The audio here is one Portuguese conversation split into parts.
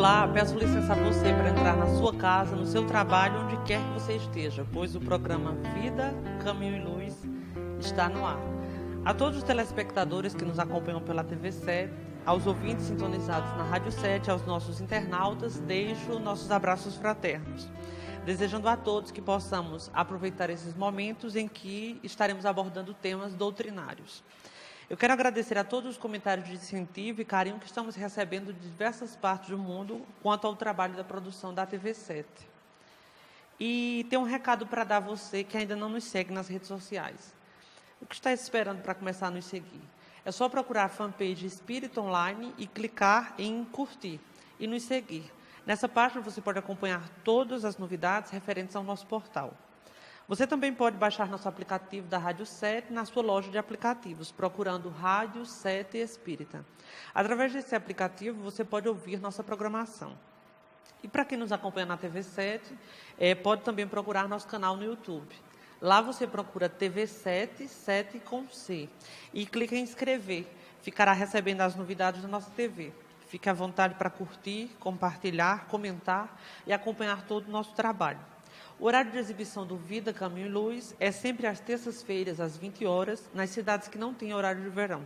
Olá, peço licença a você para entrar na sua casa, no seu trabalho, onde quer que você esteja, pois o programa Vida, Caminho e Luz está no ar. A todos os telespectadores que nos acompanham pela TV 7, aos ouvintes sintonizados na Rádio 7, aos nossos internautas, deixo nossos abraços fraternos, desejando a todos que possamos aproveitar esses momentos em que estaremos abordando temas doutrinários. Eu quero agradecer a todos os comentários de incentivo e carinho que estamos recebendo de diversas partes do mundo quanto ao trabalho da produção da TV 7. E tem um recado para dar a você que ainda não nos segue nas redes sociais. O que está esperando para começar a nos seguir? É só procurar a fanpage Espírita Online e clicar em curtir e nos seguir. Nessa página você pode acompanhar todas as novidades referentes ao nosso portal. Você também pode baixar nosso aplicativo da Rádio 7 na sua loja de aplicativos, procurando Rádio 7 Espírita. Através desse aplicativo, você pode ouvir nossa programação. E para quem nos acompanha na TV 7, pode também procurar nosso canal no YouTube. Lá você procura TV 7, 7 com C, e clica em inscrever. Ficará recebendo as novidades da nossa TV. Fique à vontade para curtir, compartilhar, comentar e acompanhar todo o nosso trabalho. O horário de exibição do Vida, Caminho e Luz é sempre às terças-feiras, às 20 horas, nas cidades que não têm horário de verão.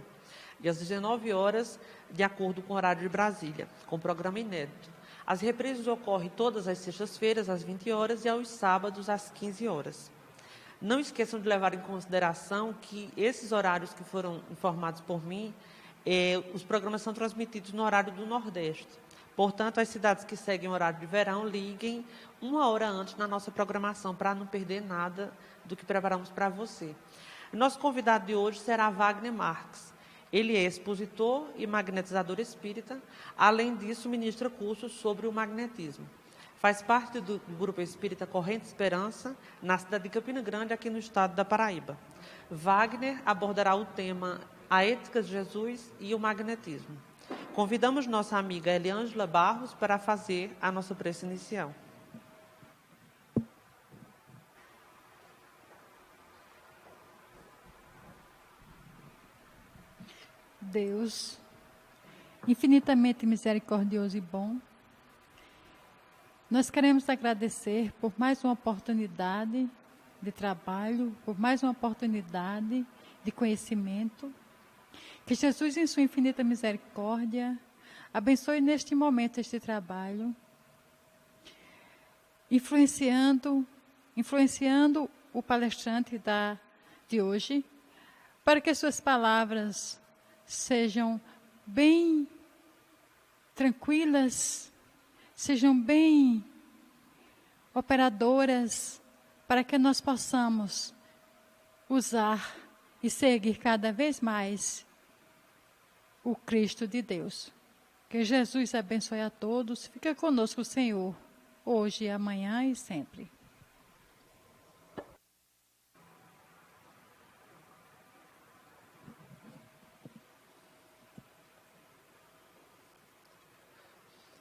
E às 19 horas, de acordo com o horário de Brasília, com programa inédito. As reprises ocorrem todas as sextas-feiras, às 20 horas, e aos sábados, às 15 horas. Não esqueçam de levar em consideração que esses horários que foram informados por mim, os programas são transmitidos no horário do Nordeste. Portanto, as cidades que seguem o horário de verão, liguem 1 hora antes na nossa programação, para não perder nada do que preparamos para você. Nosso convidado de hoje será Wagner Marques. Ele é expositor e magnetizador espírita. Além disso, ministra cursos sobre o magnetismo. Faz parte do Grupo Espírita Corrente Esperança, na cidade de Campina Grande, aqui no estado da Paraíba. Wagner abordará o tema A Ética de Jesus e o Magnetismo. Convidamos nossa amiga Eliângela Barros para fazer a nossa prece inicial. Deus, infinitamente misericordioso e bom, nós queremos agradecer por mais uma oportunidade de trabalho, por mais uma oportunidade de conhecimento. Que Jesus, em sua infinita misericórdia, abençoe neste momento este trabalho, influenciando o palestrante de hoje, para que suas palavras sejam bem tranquilas, sejam bem operadoras, para que nós possamos usar e seguir cada vez mais o Cristo de Deus. Que Jesus abençoe a todos. Fica conosco, Senhor, hoje, amanhã e sempre.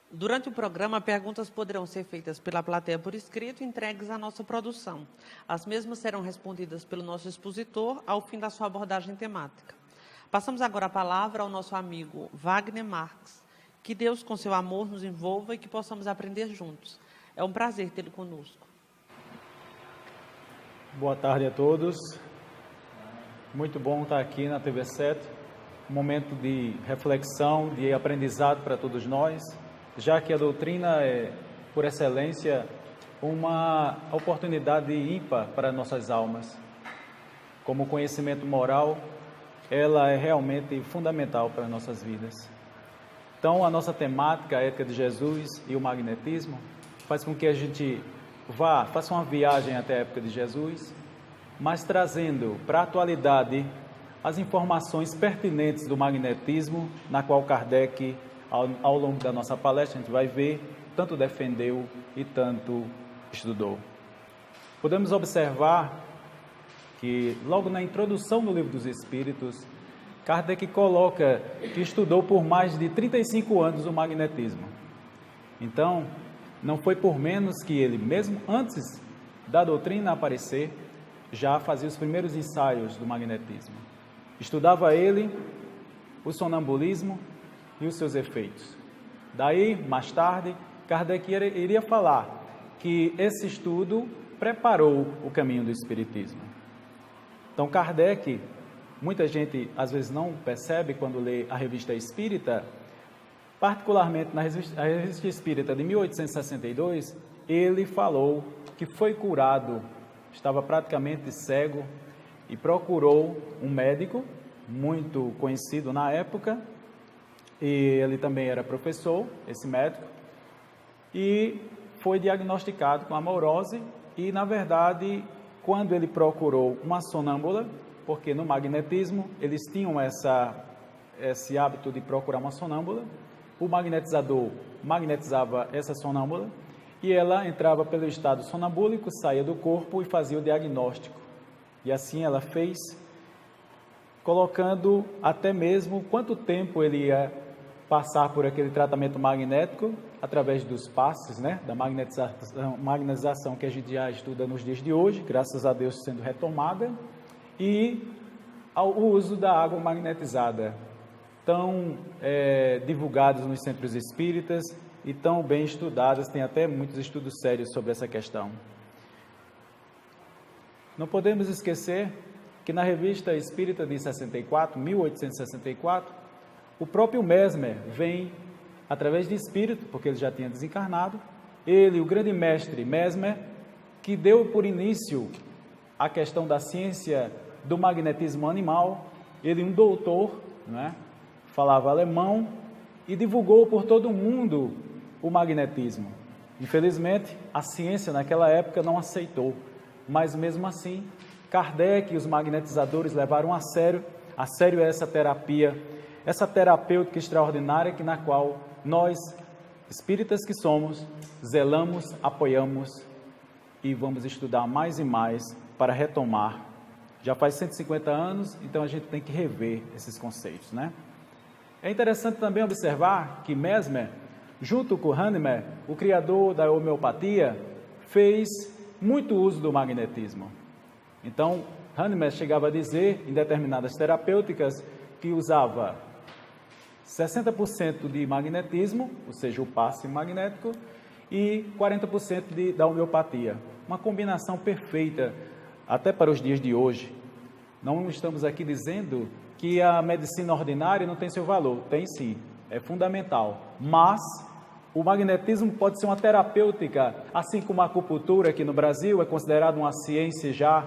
Durante o programa, perguntas poderão ser feitas pela plateia por escrito e entregues à nossa produção. As mesmas serão respondidas pelo nosso expositor ao fim da sua abordagem temática. Passamos agora a palavra ao nosso amigo Wagner Marques. Que Deus, com seu amor, nos envolva e que possamos aprender juntos. É um prazer tê-lo conosco. Boa tarde a todos. Muito bom estar aqui na TV 7. Um momento de reflexão, de aprendizado para todos nós, já que a doutrina é, por excelência, uma oportunidade ímpar para nossas almas. Como conhecimento moral, ela é realmente fundamental para nossas vidas. Então, a nossa temática, a ética de Jesus e o magnetismo, faz com que a gente faça uma viagem até a época de Jesus, mas trazendo para a atualidade as informações pertinentes do magnetismo, na qual Kardec, ao longo da nossa palestra, a gente vai ver, tanto defendeu e tanto estudou. Podemos observar que, logo na introdução do Livro dos Espíritos, Kardec coloca que estudou por mais de 35 anos o magnetismo. Então, não foi por menos que ele, mesmo antes da doutrina aparecer, já fazia os primeiros ensaios do magnetismo. Estudava ele o sonambulismo e os seus efeitos. Daí, mais tarde, Kardec iria falar que esse estudo preparou o caminho do Espiritismo. Então, Kardec, muita gente às vezes não percebe quando lê a Revista Espírita, particularmente na Revista Espírita de 1862, ele falou que foi curado, estava praticamente cego e procurou um médico muito conhecido na época, e ele também era professor, esse médico, e foi diagnosticado com amorose e, na verdade, quando ele procurou uma sonâmbula, porque no magnetismo eles tinham esse hábito de procurar uma sonâmbula, o magnetizador magnetizava essa sonâmbula e ela entrava pelo estado sonambúlico, saía do corpo e fazia o diagnóstico. E assim ela fez, colocando até mesmo quanto tempo ele ia passar por aquele tratamento magnético, através dos passes, né, da magnetização que a gente já estuda nos dias de hoje, graças a Deus sendo retomada, e o uso da água magnetizada, tão divulgados nos centros espíritas e tão bem estudadas, tem até muitos estudos sérios sobre essa questão. Não podemos esquecer que na Revista Espírita de 1864, o próprio Mesmer vem, através de espírito, porque ele já tinha desencarnado, ele, o grande mestre Mesmer, que deu por início a questão da ciência do magnetismo animal, ele, um doutor, né, falava alemão e divulgou por todo o mundo o magnetismo. Infelizmente, a ciência naquela época não aceitou, mas mesmo assim, Kardec e os magnetizadores levaram a sério essa terapia, essa terapêutica extraordinária na qual nós, espíritas que somos, zelamos, apoiamos e vamos estudar mais e mais para retomar. Já faz 150 anos, então a gente tem que rever esses conceitos, né? É interessante também observar que Mesmer, junto com Hahnemann, o criador da homeopatia, fez muito uso do magnetismo. Então, Hahnemann chegava a dizer, em determinadas terapêuticas, que usava 60% de magnetismo, ou seja, o passe magnético, e 40% da homeopatia. Uma combinação perfeita, até para os dias de hoje. Não estamos aqui dizendo que a medicina ordinária não tem seu valor. Tem sim, é fundamental. Mas o magnetismo pode ser uma terapêutica, assim como a acupuntura aqui no Brasil é considerada uma ciência já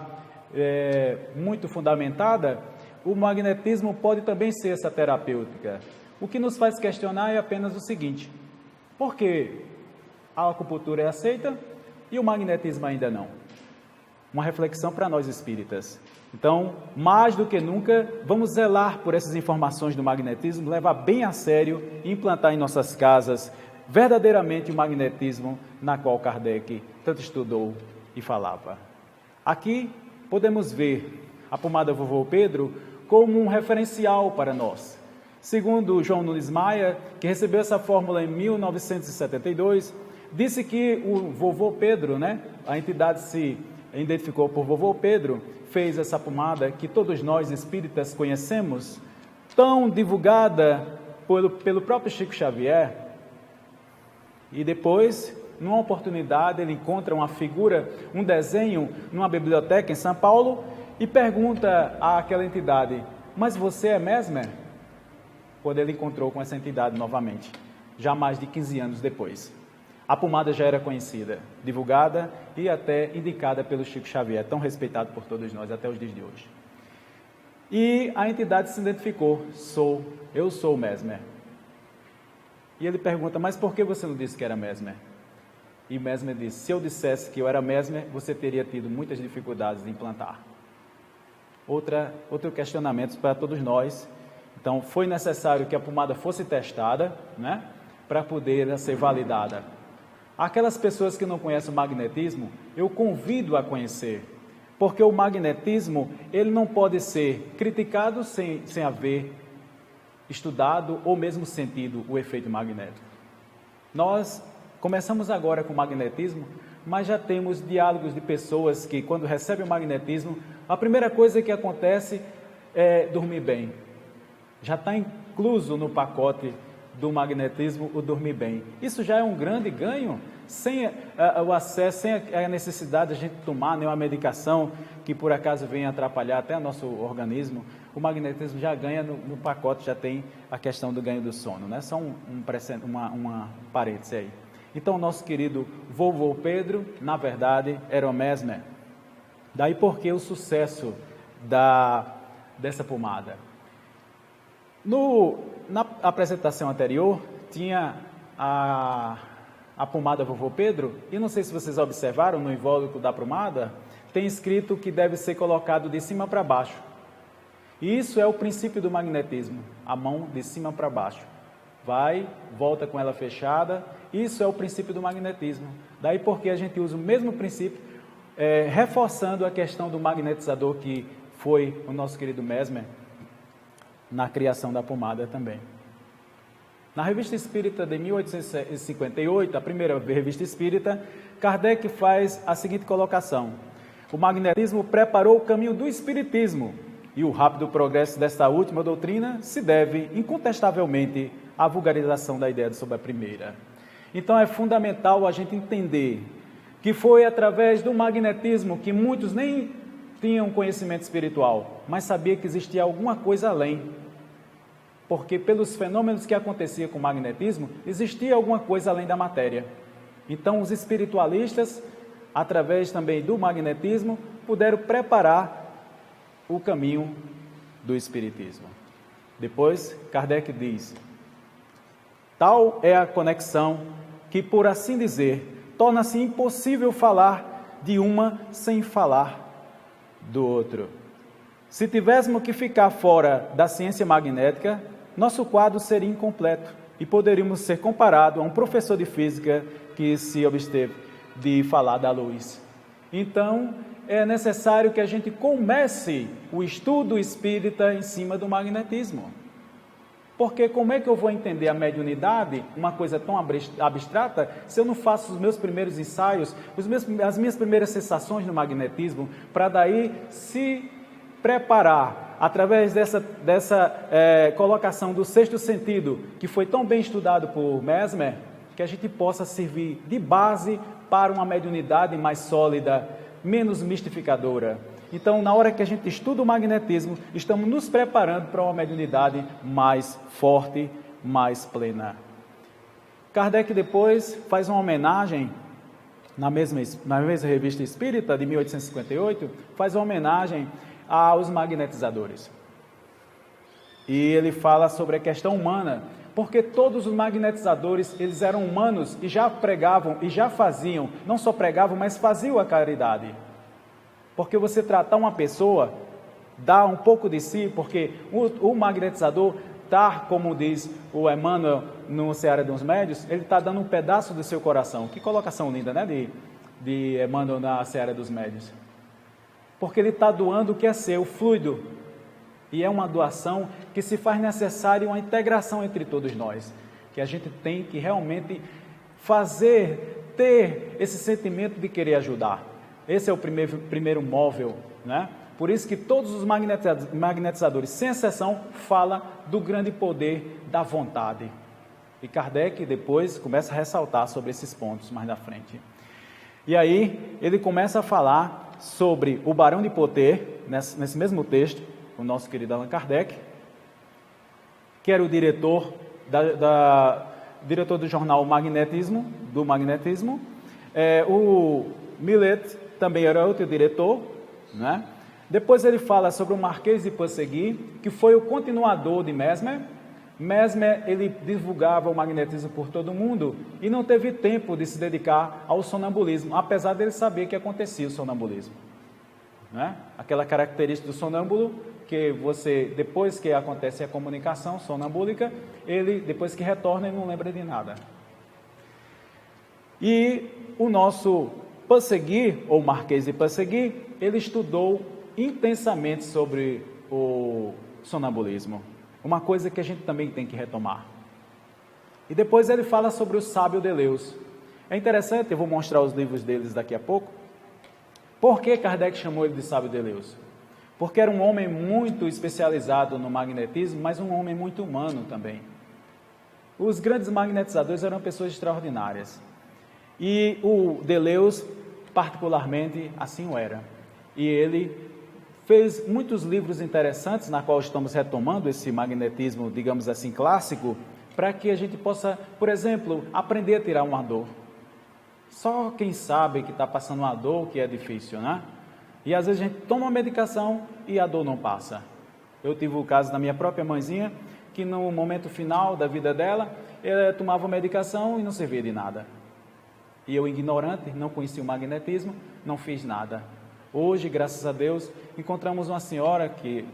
muito fundamentada, o magnetismo pode também ser essa terapêutica. O que nos faz questionar é apenas o seguinte: por que a acupuntura é aceita e o magnetismo ainda não? Uma reflexão para nós espíritas. Então, mais do que nunca, vamos zelar por essas informações do magnetismo, levar bem a sério e implantar em nossas casas verdadeiramente o magnetismo na qual Kardec tanto estudou e falava. Aqui podemos ver a pomada Vovô Pedro como um referencial para nós. Segundo João Nunes Maia, que recebeu essa fórmula em 1972, disse que o Vovô Pedro, né, a entidade se identificou por Vovô Pedro, fez essa pomada que todos nós espíritas conhecemos, tão divulgada pelo próprio Chico Xavier. E depois, numa oportunidade, ele encontra uma figura, um desenho, numa biblioteca em São Paulo e pergunta àquela entidade: mas você é Mesmer? Quando ele encontrou com essa entidade novamente, já mais de 15 anos depois. A pomada já era conhecida, divulgada e até indicada pelo Chico Xavier, tão respeitado por todos nós até os dias de hoje. E a entidade se identificou: eu sou o Mesmer. E ele pergunta: mas por que você não disse que era Mesmer? E Mesmer disse: se eu dissesse que eu era Mesmer, você teria tido muitas dificuldades de implantar. Outro questionamento para todos nós. Então, foi necessário que a pomada fosse testada, né, para poder ser validada. Aquelas pessoas que não conhecem o magnetismo, eu convido a conhecer, porque o magnetismo, ele não pode ser criticado sem haver estudado ou mesmo sentido o efeito magnético. Nós começamos agora com o magnetismo, mas já temos diálogos de pessoas que, quando recebem o magnetismo, a primeira coisa que acontece é dormir bem. Já está incluso no pacote do magnetismo, o dormir bem. Isso já é um grande ganho, sem o acesso, sem a necessidade de a gente tomar nenhuma medicação que por acaso venha atrapalhar até o nosso organismo. O magnetismo já ganha no pacote, já tem a questão do ganho do sono, né? Só uma parêntese aí. Então, o nosso querido vovô Pedro, na verdade, era o Mesmer. Daí porque o sucesso dessa pomada. Na apresentação anterior, tinha a pomada vovô Pedro, e não sei se vocês observaram, no invólucro da pomada, tem escrito que deve ser colocado de cima para baixo. E isso é o princípio do magnetismo, a mão de cima para baixo. Vai, volta com ela fechada, isso é o princípio do magnetismo. Daí porque a gente usa o mesmo princípio, reforçando a questão do magnetizador que foi o nosso querido Mesmer na criação da pomada também. Na Revista Espírita de 1858, a primeira revista espírita, Kardec faz a seguinte colocação: o magnetismo preparou o caminho do espiritismo e o rápido progresso desta última doutrina se deve, incontestavelmente, à vulgarização da ideia sobre a primeira. Então é fundamental a gente entender que foi através do magnetismo que muitos nem tinham conhecimento espiritual, mas sabia que existia alguma coisa além. Porque pelos fenômenos que aconteciam com o magnetismo, existia alguma coisa além da matéria. Então os espiritualistas, através também do magnetismo, puderam preparar o caminho do espiritismo. Depois, Kardec diz: tal é a conexão que, por assim dizer, torna-se impossível falar de uma sem falar do outro. Se tivéssemos que ficar fora da ciência magnética, nosso quadro seria incompleto e poderíamos ser comparados a um professor de física que se absteve de falar da luz. Então, é necessário que a gente comece o estudo espírita em cima do magnetismo. Porque como é que eu vou entender a mediunidade, uma coisa tão abstrata, se eu não faço os meus primeiros ensaios, as minhas primeiras sensações no magnetismo, para daí se preparar, através dessa colocação do sexto sentido, que foi tão bem estudado por Mesmer, que a gente possa servir de base para uma mediunidade mais sólida, menos mistificadora. Então, na hora que a gente estuda o magnetismo, estamos nos preparando para uma mediunidade mais forte, mais plena. Kardec depois faz uma homenagem, na mesma revista espírita de 1858, faz uma homenagem aos magnetizadores. E ele fala sobre a questão humana, porque todos os magnetizadores, eles eram humanos e já pregavam e já faziam, não só pregavam, mas faziam a caridade. Porque você tratar uma pessoa, dá um pouco de si, porque o magnetizador está, como diz o Emmanuel no Seara dos Médios, ele está dando um pedaço do seu coração. Que colocação linda, né, de Emmanuel na Seara dos Médios. Porque ele está doando o que é seu, o fluido. E é uma doação que se faz necessária uma integração entre todos nós. Que a gente tem que realmente ter esse sentimento de querer ajudar. Esse é o primeiro móvel, né? Por isso que todos os magnetizadores, sem exceção, falam do grande poder da vontade. E Kardec depois começa a ressaltar sobre esses pontos mais na frente. E aí ele começa a falar sobre o Barão de Potter, nesse mesmo texto, o nosso querido Allan Kardec, que era o diretor diretor do jornal do Magnetismo. O Millet também era outro diretor, né? Depois ele fala sobre o Marquês de Ponsegui, que foi o continuador de Mesmer. Mesmer, ele divulgava o magnetismo por todo mundo e não teve tempo de se dedicar ao sonambulismo, apesar dele saber que acontecia o sonambulismo, né? Aquela característica do sonâmbulo, que você, depois que acontece a comunicação sonambúlica, ele, depois que retorna, ele não lembra de nada. E o nosso Ponsegui, ou Marquês de Ponsegui, ele estudou intensamente sobre o sonambulismo. Uma coisa que a gente também tem que retomar. E depois ele fala sobre o sábio Deleuze. É interessante, eu vou mostrar os livros deles daqui a pouco. Por que Kardec chamou ele de sábio Deleuze? Porque era um homem muito especializado no magnetismo, mas um homem muito humano também. Os grandes magnetizadores eram pessoas extraordinárias. E o Deleuze, particularmente, assim o era. E ele fez muitos livros interessantes, na qual estamos retomando esse magnetismo, digamos assim, clássico, para que a gente possa, por exemplo, aprender a tirar uma dor. Só quem sabe que está passando uma dor que é difícil, né? E às vezes a gente toma uma medicação e a dor não passa. Eu tive o caso da minha própria mãezinha, que no momento final da vida dela, ela tomava medicação e não servia de nada. E eu, ignorante, não conhecia o magnetismo, não fiz nada. Hoje, graças a Deus, encontramos uma senhora que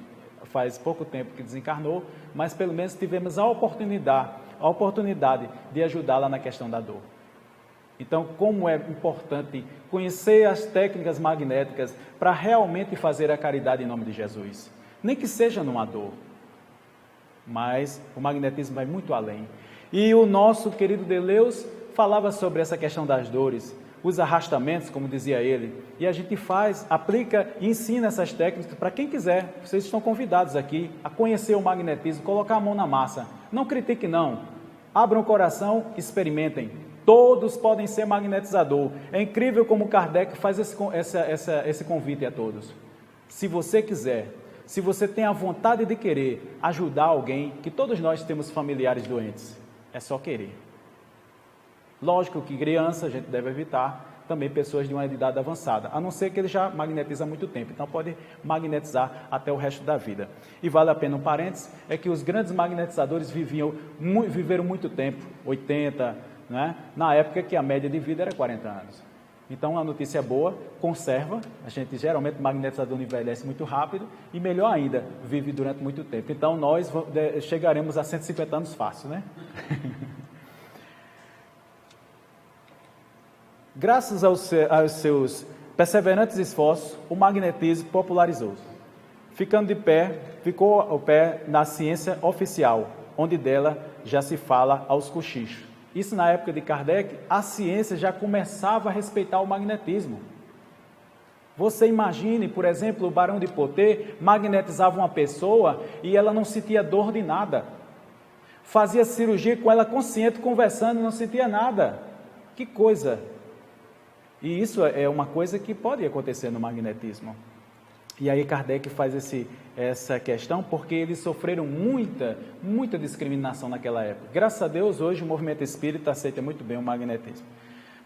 faz pouco tempo que desencarnou, mas pelo menos tivemos a oportunidade de ajudá-la na questão da dor. Então, como é importante conhecer as técnicas magnéticas para realmente fazer a caridade em nome de Jesus. Nem que seja numa dor, mas o magnetismo vai muito além. E o nosso querido Deleuze falava sobre essa questão das dores, os arrastamentos, como dizia ele, e a gente faz, aplica e ensina essas técnicas para quem quiser. Vocês estão convidados aqui a conhecer o magnetismo, colocar a mão na massa. Não critique não, abram o coração, experimentem. Todos podem ser magnetizador. É incrível como Kardec faz esse convite a todos. Se você quiser, se você tem a vontade de querer ajudar alguém, que todos nós temos familiares doentes, é só querer. Lógico que criança a gente deve evitar, também pessoas de uma idade avançada, a não ser que ele já magnetiza há muito tempo, então pode magnetizar até o resto da vida. E vale a pena um parênteses, é que os grandes magnetizadores viveram muito tempo, 80, né? Na época que a média de vida era 40 anos. Então a notícia é boa, conserva, a gente geralmente magnetizador envelhece muito rápido e melhor ainda, vive durante muito tempo. Então nós chegaremos a 150 anos fácil, né? Graças aos seus perseverantes esforços, o magnetismo popularizou-se. Ficando de pé, ficou ao pé na ciência oficial, onde dela já se fala aos cochichos. Isso na época de Kardec, a ciência já começava a respeitar o magnetismo. Você imagine, por exemplo, o Barão de Poté magnetizava uma pessoa e ela não sentia dor de nada. Fazia cirurgia com ela consciente, conversando, não sentia nada. Que coisa! E isso é uma coisa que pode acontecer no magnetismo. E aí Kardec faz essa questão porque eles sofreram muita discriminação naquela época. Graças a Deus, hoje o movimento espírita aceita muito bem o magnetismo.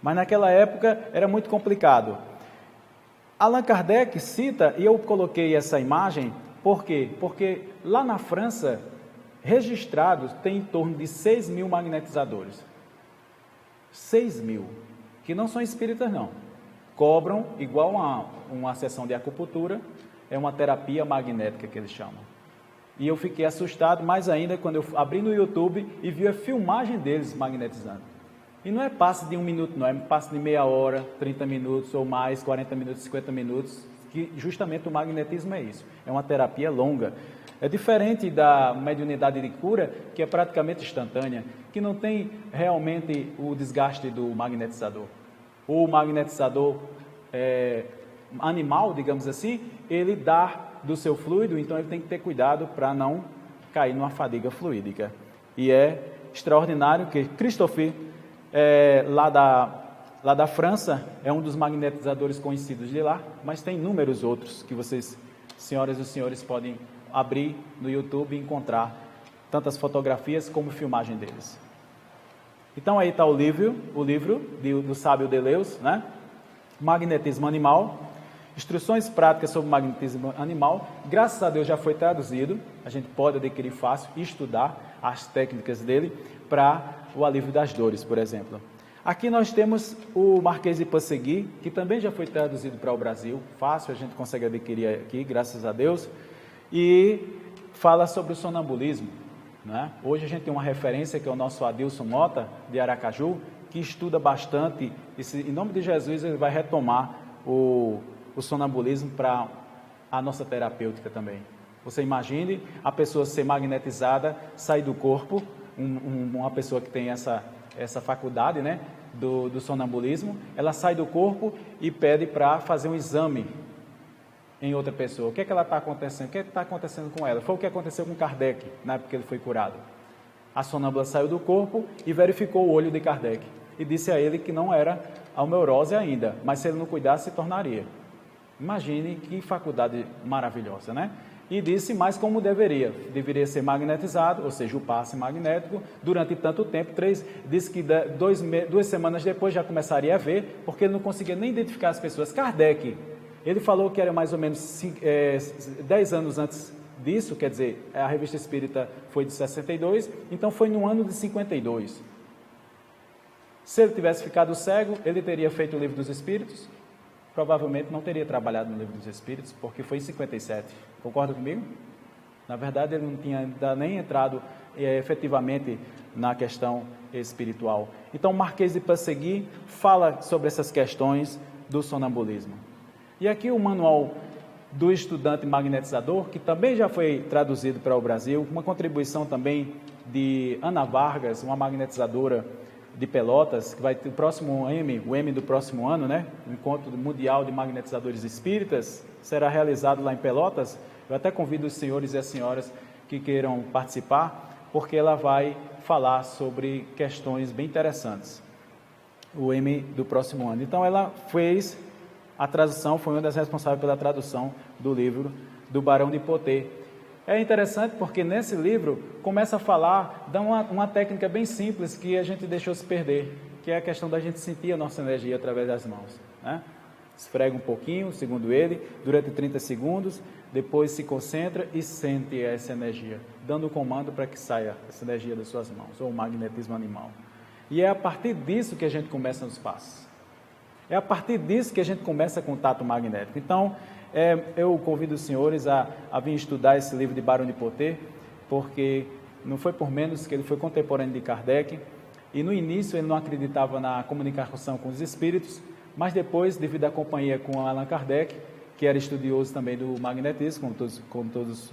Mas naquela época era muito complicado. Allan Kardec cita, e eu coloquei essa imagem, por quê? Porque lá na França, registrados, tem em torno de 6 mil magnetizadores. 6 mil. Que não são espíritas não, cobram igual a uma sessão de acupuntura, é uma terapia magnética que eles chamam. E eu fiquei assustado mais ainda quando eu abri no YouTube e vi a filmagem deles magnetizando. E não é passe de 1 minuto não, é passe de meia hora, 30 minutos ou mais, 40 minutos, 50 minutos, que justamente o magnetismo é isso, é uma terapia longa. É diferente da mediunidade de cura, que é praticamente instantânea, que não tem realmente o desgaste do magnetizador. O magnetizador animal, digamos assim, ele dá do seu fluido, então ele tem que ter cuidado para não cair numa fadiga fluídica. E é extraordinário que Christophe, lá da França, é um dos magnetizadores conhecidos de lá, mas tem inúmeros outros que vocês, senhoras e senhores, podem abrir no YouTube e encontrar tantas fotografias como filmagem deles. Então aí está o livro do sábio Deleuze, né? Magnetismo Animal, instruções práticas sobre magnetismo animal. Graças a Deus já foi traduzido, a gente pode adquirir fácil e estudar as técnicas dele para o alívio das dores, por exemplo. Aqui nós temos o Marquês de Ponsegui, que também já foi traduzido para o Brasil, fácil, a gente consegue adquirir aqui, graças a Deus, e fala sobre o sonambulismo, né? Hoje a gente tem uma referência que é o nosso Adilson Mota, de Aracaju, que estuda bastante, e em nome de Jesus ele vai retomar o sonambulismo para a nossa terapêutica também. Você imagine a pessoa ser magnetizada, sair do corpo, uma pessoa que tem essa faculdade, né, do sonambulismo, ela sai do corpo e pede para fazer um exame em outra pessoa. O que é que ela está acontecendo? O que é que está acontecendo com ela? Foi o que aconteceu com Kardec, na época que ele foi curado. A sonâmbula saiu do corpo e verificou o olho de Kardec. E disse a ele que não era almeurose ainda, mas se ele não cuidasse, se tornaria. Imagine que faculdade maravilhosa, né? E disse mais como deveria ser magnetizado, ou seja, o passe magnético, durante tanto tempo, disse que 2 semanas depois já começaria a ver, porque ele não conseguia nem identificar as pessoas. Kardec, ele falou que era mais ou menos 10 anos antes disso, quer dizer, a Revista Espírita foi de 62, então foi no ano de 52. Se ele tivesse ficado cego, ele teria feito o Livro dos Espíritos? Provavelmente não teria trabalhado no Livro dos Espíritos, porque foi em 57. Concorda comigo? Na verdade, ele não tinha ainda nem entrado efetivamente na questão espiritual. Então, Marquês de Ponsegui fala sobre essas questões do sonambulismo. E aqui o manual do estudante magnetizador, que também já foi traduzido para o Brasil, uma contribuição também de Ana Vargas, uma magnetizadora de Pelotas, que vai ter o M do próximo ano, né? O Encontro Mundial de Magnetizadores Espíritas, será realizado lá em Pelotas. Eu até convido os senhores e as senhoras que queiram participar, porque ela vai falar sobre questões bem interessantes. O M do próximo ano. Então, ela fez a tradução, foi uma das responsáveis pela tradução do livro do Barão de Poté. É interessante porque nesse livro começa a falar, dá uma técnica bem simples que a gente deixou se perder, que é a questão da gente sentir a nossa energia através das mãos, né? Esfrega um pouquinho, segundo ele, durante 30 segundos, depois se concentra e sente essa energia, dando o comando para que saia essa energia das suas mãos, ou o magnetismo animal. E é a partir disso que a gente começa nos passos. É a partir disso que a gente começa contato magnético. Então, eu convido os senhores a vir estudar esse livro de Barão de Poté, porque não foi por menos que ele foi contemporâneo de Kardec, e no início ele não acreditava na comunicação com os espíritos, mas depois, devido à companhia com Allan Kardec, que era estudioso também do magnetismo, como todos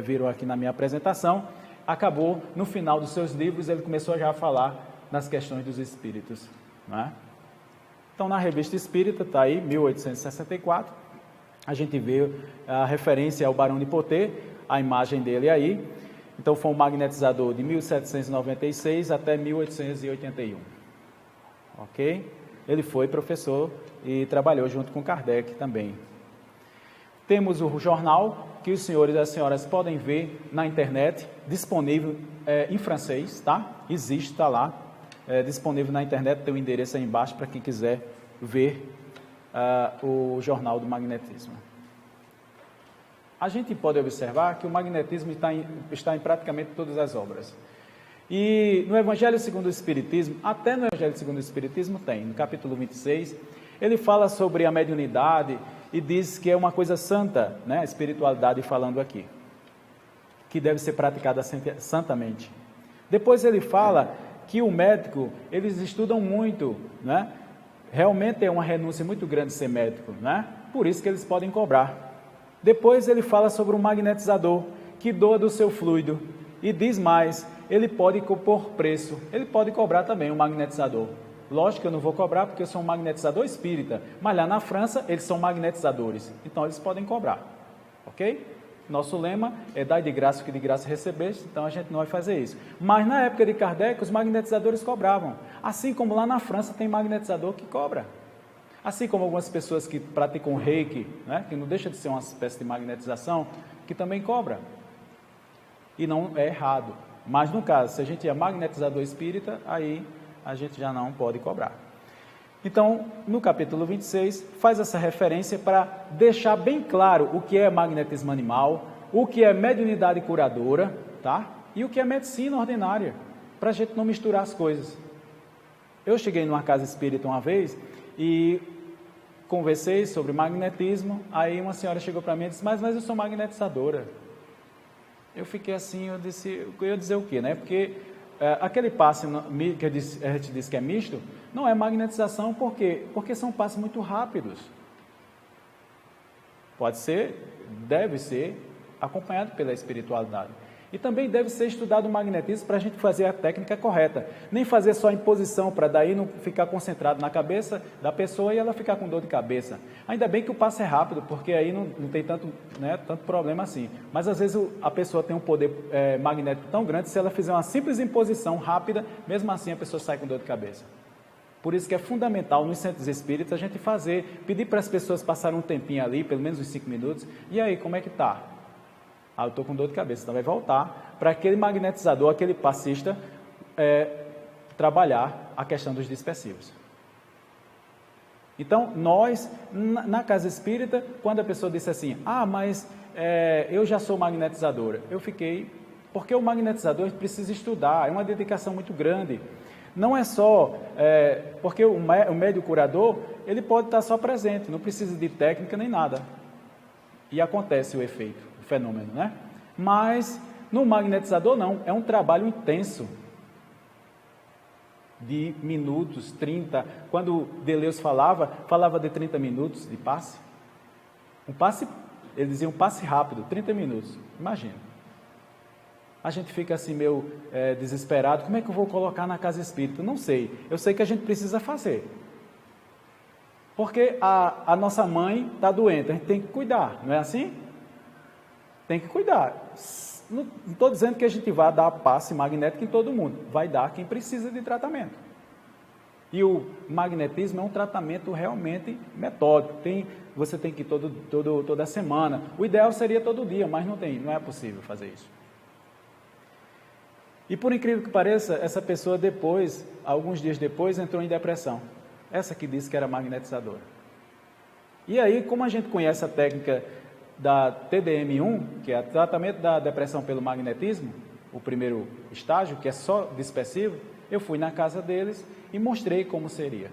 viram aqui na minha apresentação, acabou, no final dos seus livros, ele começou já a falar nas questões dos espíritos, não é? Então, na Revista Espírita, está aí, 1864, a gente vê a referência ao Barão de Poté, a imagem dele aí. Então, foi um magnetizador de 1796 até 1881. Ok? Ele foi professor e trabalhou junto com Kardec também. Temos o jornal, que os senhores e as senhoras podem ver na internet, disponível em francês, tá? Existe, está lá. Disponível na internet, tem o endereço aí embaixo para quem quiser ver o Jornal do Magnetismo. A gente pode observar que o magnetismo está em praticamente todas as obras. E no Evangelho segundo o Espiritismo, até no Evangelho segundo o Espiritismo tem, no capítulo 26, ele fala sobre a mediunidade e diz que é uma coisa santa, né? A espiritualidade falando aqui, que deve ser praticada santamente. Depois ele fala que o médico, eles estudam muito, né? Realmente é uma renúncia muito grande ser médico, né? Por isso que eles podem cobrar. Depois ele fala sobre um magnetizador que doa do seu fluido e diz mais, ele pode por preço, ele pode cobrar também um magnetizador. Lógico que eu não vou cobrar porque eu sou um magnetizador espírita, mas lá na França eles são magnetizadores, então eles podem cobrar, ok? Nosso lema é dar de graça o que de graça recebeste, então a gente não vai fazer isso. Mas na época de Kardec, os magnetizadores cobravam. Assim como lá na França tem magnetizador que cobra. Assim como algumas pessoas que praticam reiki, né, que não deixa de ser uma espécie de magnetização, que também cobra. E não é errado. Mas no caso, se a gente é magnetizador espírita, aí a gente já não pode cobrar. Então, no capítulo 26, faz essa referência para deixar bem claro o que é magnetismo animal, o que é mediunidade curadora, tá? E o que é medicina ordinária, para a gente não misturar as coisas. Eu cheguei numa casa espírita uma vez e conversei sobre magnetismo, aí uma senhora chegou para mim e disse, mas eu sou magnetizadora. Eu fiquei assim, eu ia dizer o quê, né? Porque aquele passe que a gente disse que é misto, não é magnetização, por quê? Porque são passes muito rápidos. Pode ser, deve ser, acompanhado pela espiritualidade. E também deve ser estudado o magnetismo para a gente fazer a técnica correta. Nem fazer só imposição, para daí não ficar concentrado na cabeça da pessoa e ela ficar com dor de cabeça. Ainda bem que o passo é rápido, porque aí não tem tanto problema assim. Mas às vezes a pessoa tem um poder magnético tão grande, se ela fizer uma simples imposição rápida, mesmo assim a pessoa sai com dor de cabeça. Por isso que é fundamental nos centros espíritas a gente pedir para as pessoas passarem um tempinho ali, pelo menos uns 5 minutos, e aí, como é que está? Eu estou com dor de cabeça, então vai voltar para aquele magnetizador, aquele passista, trabalhar a questão dos dispersivos. Então, nós, na casa espírita, quando a pessoa disse assim, mas eu já sou magnetizadora, eu fiquei, porque o magnetizador precisa estudar, é uma dedicação muito grande. Não é só, porque o médium curador, ele pode estar só presente, não precisa de técnica nem nada. E acontece o efeito. Fenômeno, né? Mas no magnetizador não, é um trabalho intenso de minutos, 30, quando Deleuze falava de 30 minutos de passe. Um passe, ele dizia um passe rápido, 30 minutos, imagina. A gente fica assim meio desesperado, como é que eu vou colocar na casa espírita? Não sei, eu sei que a gente precisa fazer. Porque a nossa mãe está doente, a gente tem que cuidar, não é assim? Tem que cuidar. Não estou dizendo que a gente vai dar passe magnético em todo mundo. Vai dar quem precisa de tratamento. E o magnetismo é um tratamento realmente metódico. Você tem que ir toda semana. O ideal seria todo dia, mas não é possível fazer isso. E por incrível que pareça, essa pessoa depois, alguns dias depois, entrou em depressão. Essa que disse que era magnetizadora. E aí, como a gente conhece a técnica da TDM1, que é o tratamento da depressão pelo magnetismo, o primeiro estágio, que é só dispersivo, eu fui na casa deles e mostrei como seria.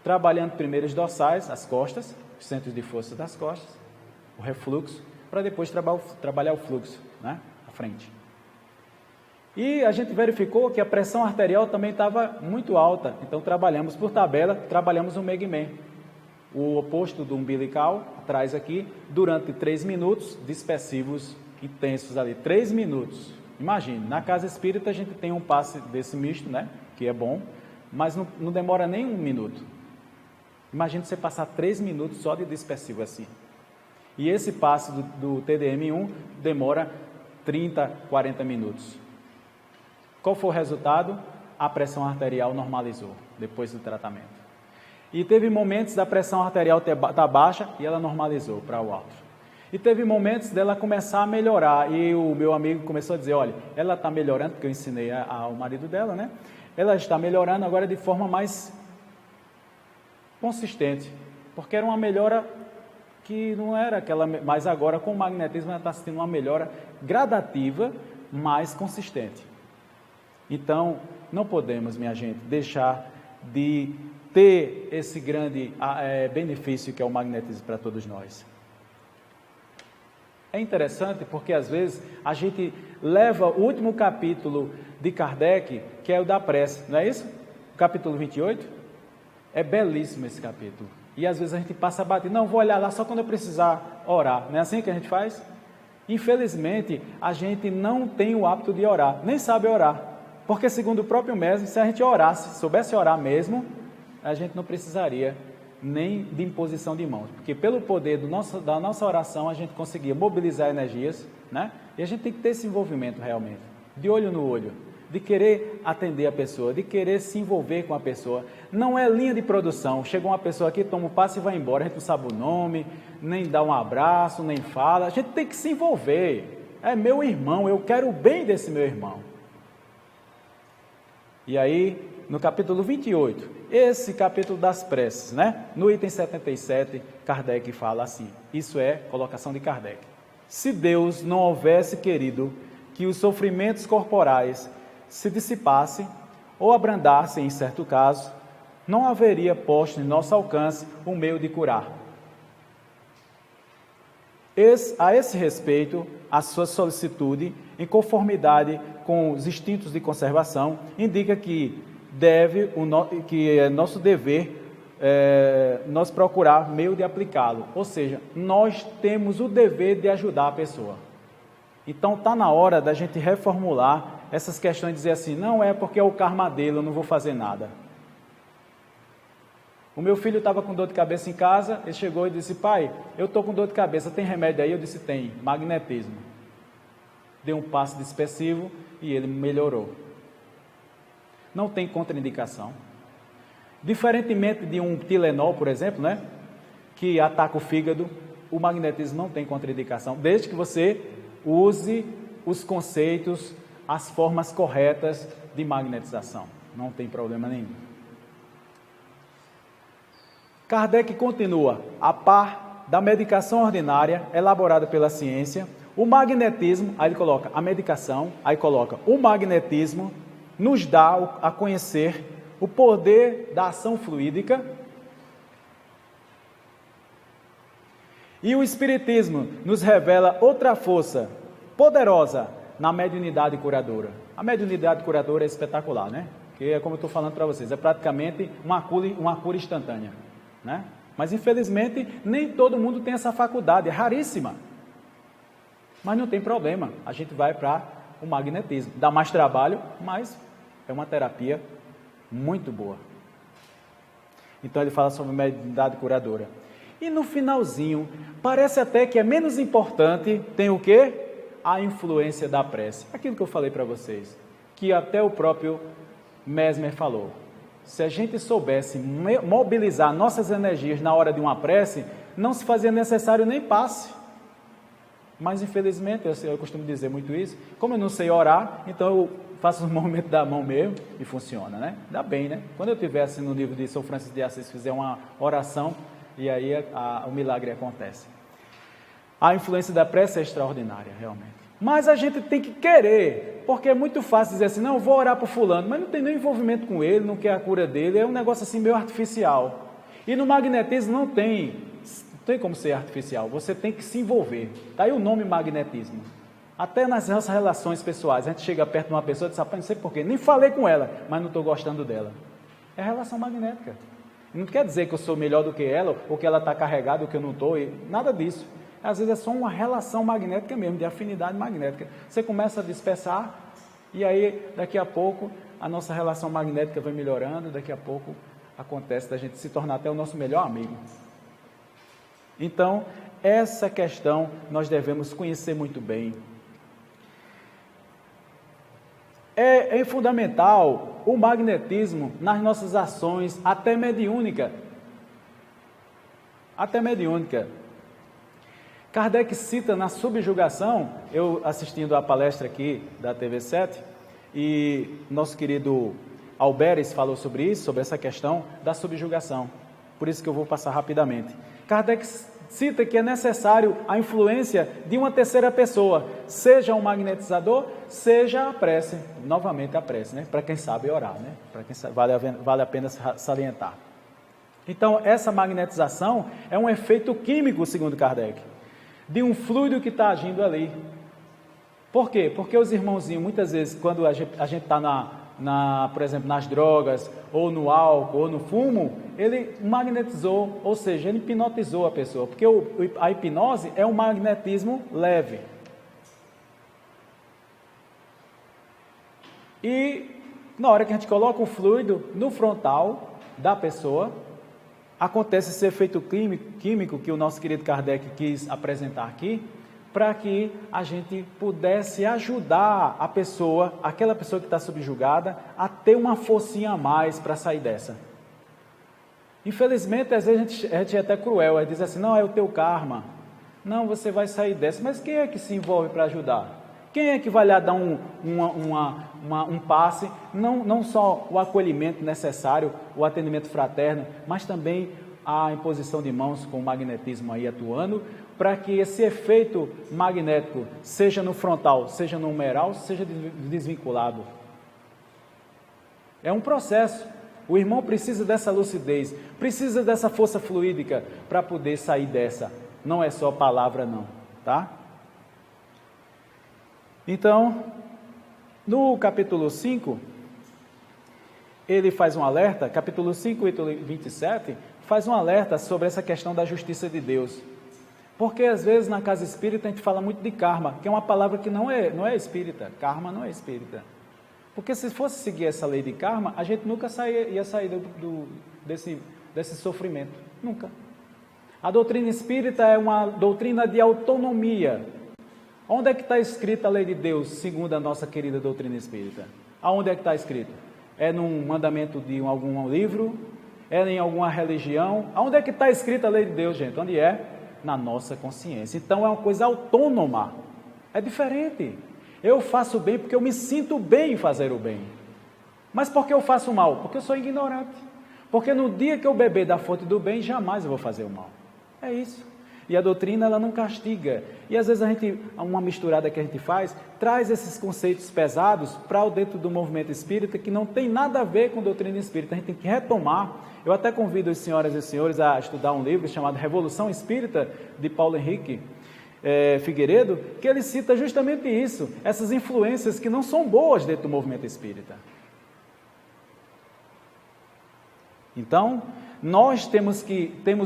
Trabalhando primeiro os dorsais, as costas, os centros de força das costas, o refluxo, para depois trabalhar o fluxo, né, à frente. E a gente verificou que a pressão arterial também estava muito alta, então trabalhamos por tabela, trabalhamos o Meguimen. O oposto do umbilical, atrás aqui, durante 3 minutos, dispersivos intensos ali, 3 minutos. Imagine, na casa espírita a gente tem um passe desse misto, né, que é bom, mas não demora nem 1 minuto. Imagine você passar 3 minutos só de dispersivo assim. E esse passe do TDM1 demora 30, 40 minutos. Qual foi o resultado? A pressão arterial normalizou depois do tratamento. E teve momentos da pressão arterial estar baixa e ela normalizou para o alto. E teve momentos dela começar a melhorar. E o meu amigo começou a dizer, olha, ela está melhorando, porque eu ensinei ao marido dela, né? Ela está melhorando agora de forma mais consistente. Porque era uma melhora que não era aquela... Mas agora com o magnetismo ela está sentindo uma melhora gradativa, mais consistente. Então, não podemos, minha gente, deixar de ter esse grande benefício que é o magnetismo para todos nós. É interessante porque às vezes a gente leva o último capítulo de Kardec, que é o da prece, não é isso? O capítulo 28? É belíssimo esse capítulo. E às vezes a gente passa a bater, não, vou olhar lá só quando eu precisar orar. Não é assim que a gente faz? Infelizmente, a gente não tem o hábito de orar, nem sabe orar. Porque segundo o próprio mestre, se a gente orasse, soubesse orar mesmo, a gente não precisaria nem de imposição de mãos, porque pelo poder da nossa oração a gente conseguia mobilizar energias, né? E a gente tem que ter esse envolvimento realmente, de olho no olho, de querer atender a pessoa, de querer se envolver com a pessoa. Não é linha de produção, chega uma pessoa aqui, toma um passe e vai embora, a gente não sabe o nome, nem dá um abraço, nem fala, a gente tem que se envolver, é meu irmão, eu quero o bem desse meu irmão. E aí, no capítulo 28, esse capítulo das preces, né? No item 77, Kardec fala assim, isso é colocação de Kardec. Se Deus não houvesse querido que os sofrimentos corporais se dissipassem ou abrandassem em certo caso, não haveria posto em nosso alcance um meio de curar. A esse respeito, a sua solicitude, em conformidade com os instintos de conservação, indica que é nosso dever nós procurar meio de aplicá-lo. Ou seja, nós temos o dever de ajudar a pessoa. Então está na hora da gente reformular essas questões e dizer assim, não é porque é o karma dele, eu não vou fazer nada. O meu filho estava com dor de cabeça em casa, ele chegou e disse, pai, eu estou com dor de cabeça, tem remédio aí? Eu disse, tem, magnetismo. Dei um passo dispersivo e ele melhorou. Não tem contraindicação. Diferentemente de um Tilenol, por exemplo, né, que ataca o fígado, o magnetismo não tem contraindicação, desde que você use os conceitos, as formas corretas de magnetização. Não tem problema nenhum. Kardec continua, a par da medicação ordinária elaborada pela ciência, o magnetismo, aí ele coloca a medicação, aí coloca o magnetismo, nos dá a conhecer o poder da ação fluídica. E o Espiritismo nos revela outra força poderosa na mediunidade curadora. A mediunidade curadora é espetacular, né? Que é como eu estou falando para vocês, é praticamente uma cura instantânea, né? Mas infelizmente nem todo mundo tem essa faculdade, é raríssima. Mas não tem problema, a gente vai para o magnetismo. Dá mais trabalho, mas é uma terapia muito boa. Então ele fala sobre mediunidade curadora. E no finalzinho, parece até que é menos importante, tem o quê? A influência da prece. Aquilo que eu falei para vocês, que até o próprio Mesmer falou. Se a gente soubesse mobilizar nossas energias na hora de uma prece, não se fazia necessário nem passe. Mas infelizmente, eu costumo dizer muito isso, como eu não sei orar, então eu faço os movimentos da mão mesmo e funciona, né? Dá bem, né? Quando eu estiver assim no livro de São Francisco de Assis, fizer uma oração, e aí o milagre acontece. A influência da prece é extraordinária, realmente. Mas a gente tem que querer, porque é muito fácil dizer assim, não, eu vou orar para fulano, mas não tem nenhum envolvimento com ele, não quer a cura dele, é um negócio assim meio artificial. E no magnetismo não tem como ser artificial, você tem que se envolver. Está aí o nome magnetismo. Até nas nossas relações pessoais, a gente chega perto de uma pessoa e diz, não sei porquê, nem falei com ela, mas não estou gostando dela. É relação magnética. Não quer dizer que eu sou melhor do que ela, ou que ela está carregada, ou que eu não estou, nada disso. Às vezes é só uma relação magnética mesmo, de afinidade magnética. Você começa a dispersar, e aí daqui a pouco a nossa relação magnética vai melhorando, daqui a pouco acontece da gente se tornar até o nosso melhor amigo. Então, essa questão nós devemos conhecer muito bem. É fundamental o magnetismo nas nossas ações, até mediúnica. Até mediúnica. Kardec cita na subjugação, eu assistindo a palestra aqui da TV7, e nosso querido Alberes falou sobre isso, sobre essa questão da subjugação. Por isso que eu vou passar rapidamente. Kardec cita que é necessário a influência de uma terceira pessoa, seja um magnetizador, seja a prece, novamente a prece, né? Para quem sabe orar, né? Para quem sabe, vale a pena salientar. Então, essa magnetização é um efeito químico, segundo Kardec, de um fluido que está agindo ali. Por quê? Porque os irmãozinhos, muitas vezes, quando a gente está por exemplo, nas drogas, ou no álcool, ou no fumo, ele magnetizou, ou seja, ele hipnotizou a pessoa, porque a hipnose é um magnetismo leve. E na hora que a gente coloca o fluido no frontal da pessoa, acontece esse efeito químico que o nosso querido Kardec quis apresentar aqui, para que a gente pudesse ajudar a pessoa, aquela pessoa que está subjugada, a ter uma forcinha a mais para sair dessa. Infelizmente, às vezes a gente é até cruel, a gente diz assim, não, é o teu karma, não, você vai sair dessa, mas quem é que se envolve para ajudar? Quem é que vai lhe dar um passe, não só o acolhimento necessário, o atendimento fraterno, mas também a imposição de mãos com o magnetismo aí atuando, para que esse efeito magnético, seja no frontal, seja no humeral, seja desvinculado. É um processo. O irmão precisa dessa lucidez, precisa dessa força fluídica para poder sair dessa. Não é só palavra não, tá? Então, no capítulo 5, ele faz um alerta, capítulo 5, item 27, faz um alerta sobre essa questão da justiça de Deus. Porque às vezes na casa espírita a gente fala muito de karma, que é uma palavra que não é espírita. Karma não é espírita. Porque se fosse seguir essa lei de karma, a gente nunca ia sair desse sofrimento. Nunca. A doutrina espírita é uma doutrina de autonomia. Onde é que está escrita a lei de Deus, segundo a nossa querida doutrina espírita? Aonde é que está escrito? É num mandamento de algum livro? É em alguma religião? Aonde é que está escrita a lei de Deus, gente? Onde é? Na nossa consciência. Então é uma coisa autônoma. É diferente. Eu faço o bem porque eu me sinto bem em fazer o bem. Mas por que eu faço o mal? Porque eu sou ignorante. Porque no dia que eu beber da fonte do bem, jamais eu vou fazer o mal. É isso. E a doutrina, ela não castiga. E às vezes uma misturada que a gente faz, traz esses conceitos pesados para dentro do movimento espírita, que não tem nada a ver com doutrina espírita. A gente tem que retomar. Eu até convido as senhoras e senhores a estudar um livro chamado Revolução Espírita, de Paulo Henrique Figueiredo, que ele cita justamente isso, essas influências que não são boas dentro do movimento espírita. Então, nós temos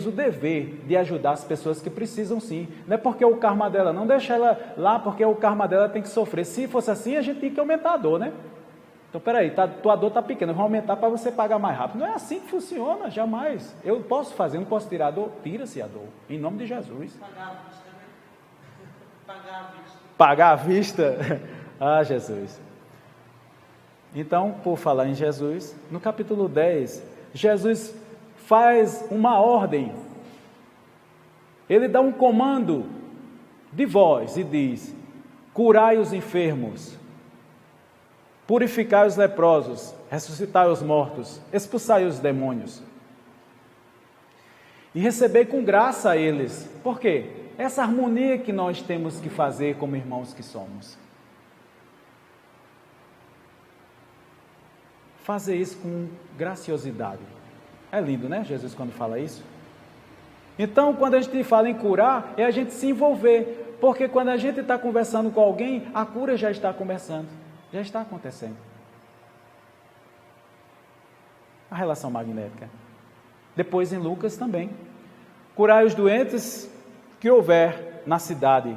o dever de ajudar as pessoas que precisam, sim. Não é porque o karma dela, não deixa ela lá porque o karma dela tem que sofrer. Se fosse assim, a gente tem que aumentar a dor, né? Então, peraí, tua dor está pequena, vamos aumentar para você pagar mais rápido. Não é assim que funciona, jamais. Eu posso fazer, não posso tirar a dor? Tira-se a dor, em nome de Jesus. Pagar a vista, né? Pagar a vista. Pagar a vista? Ah, Jesus. Então, por falar em Jesus, no capítulo 10, Jesus faz uma ordem, ele dá um comando de voz e diz: curai os enfermos, purificai os leprosos, ressuscitai os mortos, expulsai os demônios e recebei com graça eles. Por quê? Essa harmonia que nós temos que fazer como irmãos que somos. Fazer isso com graciosidade. É lindo, né, Jesus, quando fala isso? Então, quando a gente fala em curar, é a gente se envolver, porque quando a gente está conversando com alguém, a cura já está começando, já está acontecendo. A relação magnética. Depois em Lucas também. Curai os doentes que houver na cidade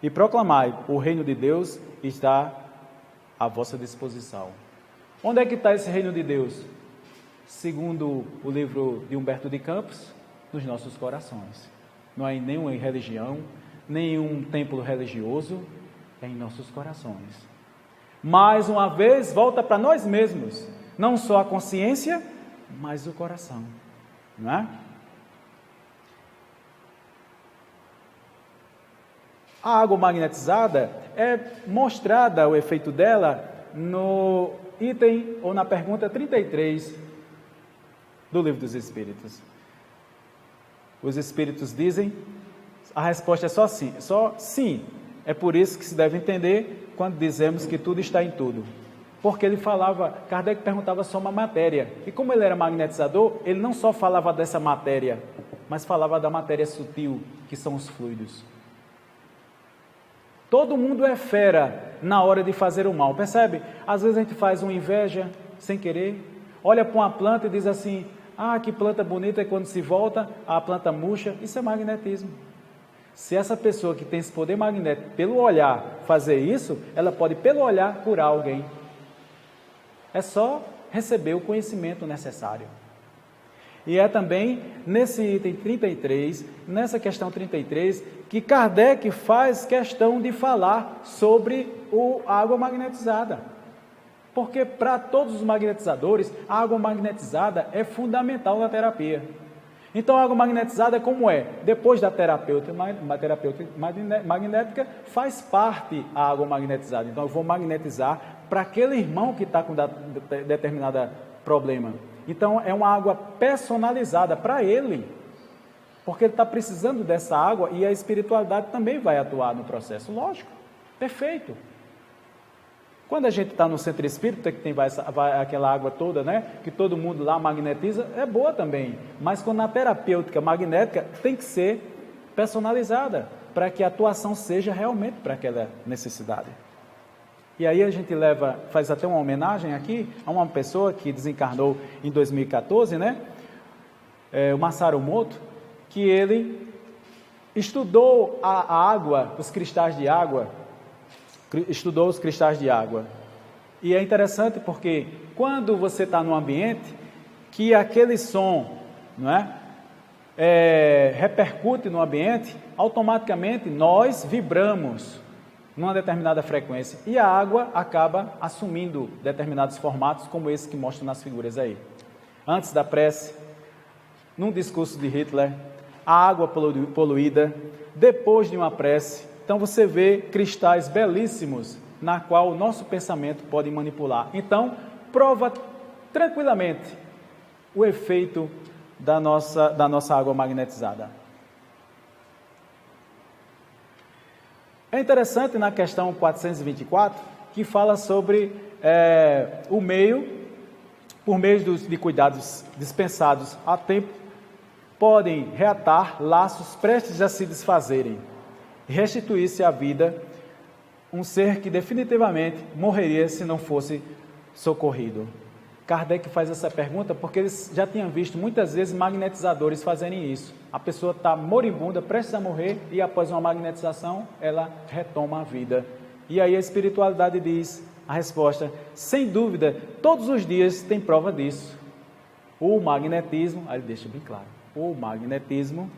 e proclamai: o reino de Deus está à vossa disposição. Onde é que está esse reino de Deus? Segundo o livro de Humberto de Campos, nos nossos corações. Não é em nenhuma religião, nenhum templo religioso, é em nossos corações. Mais uma vez, volta para nós mesmos, não só a consciência, mas o coração, não é? A água magnetizada é mostrada o efeito dela no item ou na pergunta 33 do Livro dos Espíritos. Os Espíritos dizem, a resposta é só sim. É por isso que se deve entender quando dizemos que tudo está em tudo. Porque ele falava, Kardec perguntava só uma matéria. E como ele era magnetizador, ele não só falava dessa matéria, mas falava da matéria sutil, que são os fluidos. Todo mundo é fera na hora de fazer o mal, percebe? Às vezes a gente faz uma inveja sem querer, olha para uma planta e diz assim: ah, que planta bonita, e quando se volta, a planta murcha. Isso é magnetismo. Se essa pessoa que tem esse poder magnético, pelo olhar, fazer isso, ela pode, pelo olhar, curar alguém. É só receber o conhecimento necessário. E é também nesse item 33, nessa questão 33, que Kardec faz questão de falar sobre a água magnetizada. Porque para todos os magnetizadores, a água magnetizada é fundamental na terapia. Então a água magnetizada como é? Depois da terapêutica magnética, faz parte a água magnetizada. Então eu vou magnetizar para aquele irmão que está com determinado problema. Então é uma água personalizada para ele, porque ele está precisando dessa água e a espiritualidade também vai atuar no processo, lógico, perfeito. Quando a gente está no centro espírita, que tem vai aquela água toda, né, que todo mundo lá magnetiza, é boa também, mas quando na terapêutica magnética tem que ser personalizada, para que a atuação seja realmente para aquela necessidade. E aí a gente faz até uma homenagem aqui a uma pessoa que desencarnou em 2014, né? O Masaru Emoto, que ele estudou a água, os cristais de água, estudou os cristais de água. E é interessante porque quando você está num ambiente que aquele som, não é, repercute no ambiente, automaticamente nós vibramos numa determinada frequência e a água acaba assumindo determinados formatos como esse que mostra nas figuras aí. Antes da prece, num discurso de Hitler, a água poluída, depois de uma prece. Então você vê cristais belíssimos na qual o nosso pensamento pode manipular. Então, prova tranquilamente o efeito da nossa água magnetizada. É interessante na questão 424, que fala sobre o meio, por meio de cuidados dispensados a tempo, podem reatar laços prestes a se desfazerem e restituir-se à vida um ser que definitivamente morreria se não fosse socorrido. Kardec faz essa pergunta porque eles já tinham visto muitas vezes magnetizadores fazerem isso. A pessoa está moribunda, prestes a morrer, e após uma magnetização, ela retoma a vida. E aí a espiritualidade diz, a resposta, sem dúvida, todos os dias tem prova disso. O magnetismo, aí ele deixa bem claro, o magnetismo,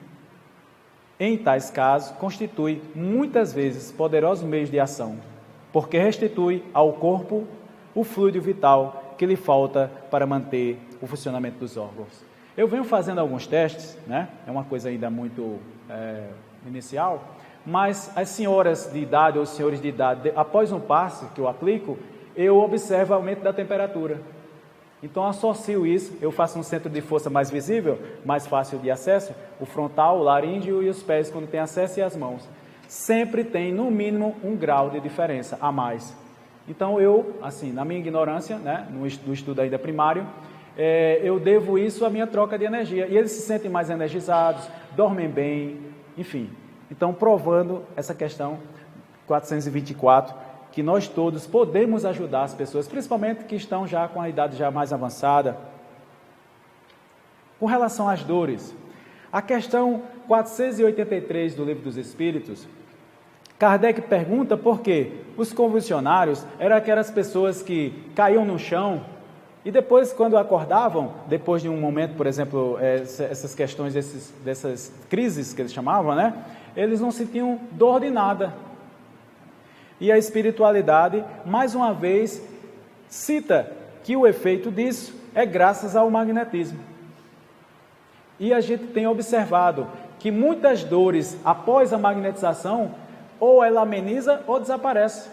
em tais casos, constitui muitas vezes poderosos meios de ação, porque restitui ao corpo o fluido vital que lhe falta para manter o funcionamento dos órgãos. Eu venho fazendo alguns testes, né? É uma coisa ainda muito inicial, mas as senhoras de idade ou os senhores de idade, após um passe que eu aplico, eu observo o aumento da temperatura. Então, associo isso, eu faço um centro de força mais visível, mais fácil de acesso, o frontal, o laríngeo e os pés, quando tem acesso, e as mãos. Sempre tem, no mínimo, 1 grau de diferença a mais. Então, eu, assim, na minha ignorância, né, no estudo ainda primário, eu devo isso à minha troca de energia. E eles se sentem mais energizados, dormem bem, enfim. Então, provando essa questão 424, que nós todos podemos ajudar as pessoas, principalmente que estão já com a idade já mais avançada. Com relação às dores, a questão 483 do Livro dos Espíritos, Kardec pergunta por que os convulsionários eram aquelas pessoas que caíam no chão e depois, quando acordavam, depois de um momento, por exemplo, essas questões, dessas crises que eles chamavam, né? Eles não sentiam dor de nada. E a espiritualidade, mais uma vez, cita que o efeito disso é graças ao magnetismo. E a gente tem observado que muitas dores, após a magnetização, ou ela ameniza ou desaparece.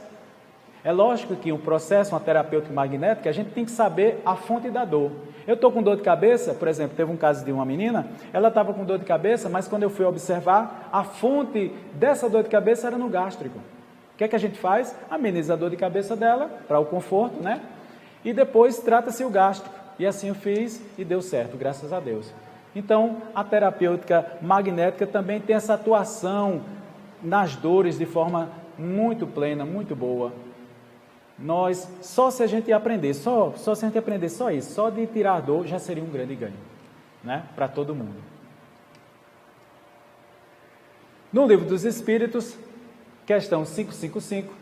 É lógico que um processo, uma terapêutica magnética, a gente tem que saber a fonte da dor. Eu estou com dor de cabeça, por exemplo, teve um caso de uma menina, ela estava com dor de cabeça, mas quando eu fui observar, a fonte dessa dor de cabeça era no gástrico. O que é que a gente faz? Ameniza a dor de cabeça dela, para o conforto, né? E depois trata-se o gástrico. E assim eu fiz e deu certo, graças a Deus. Então, a terapêutica magnética também tem essa atuação nas dores de forma muito plena, muito boa. Nós, só se a gente aprender, só se a gente aprender só isso, só de tirar a dor, já seria um grande ganho, né? Para todo mundo. No Livro dos Espíritos, questão 555,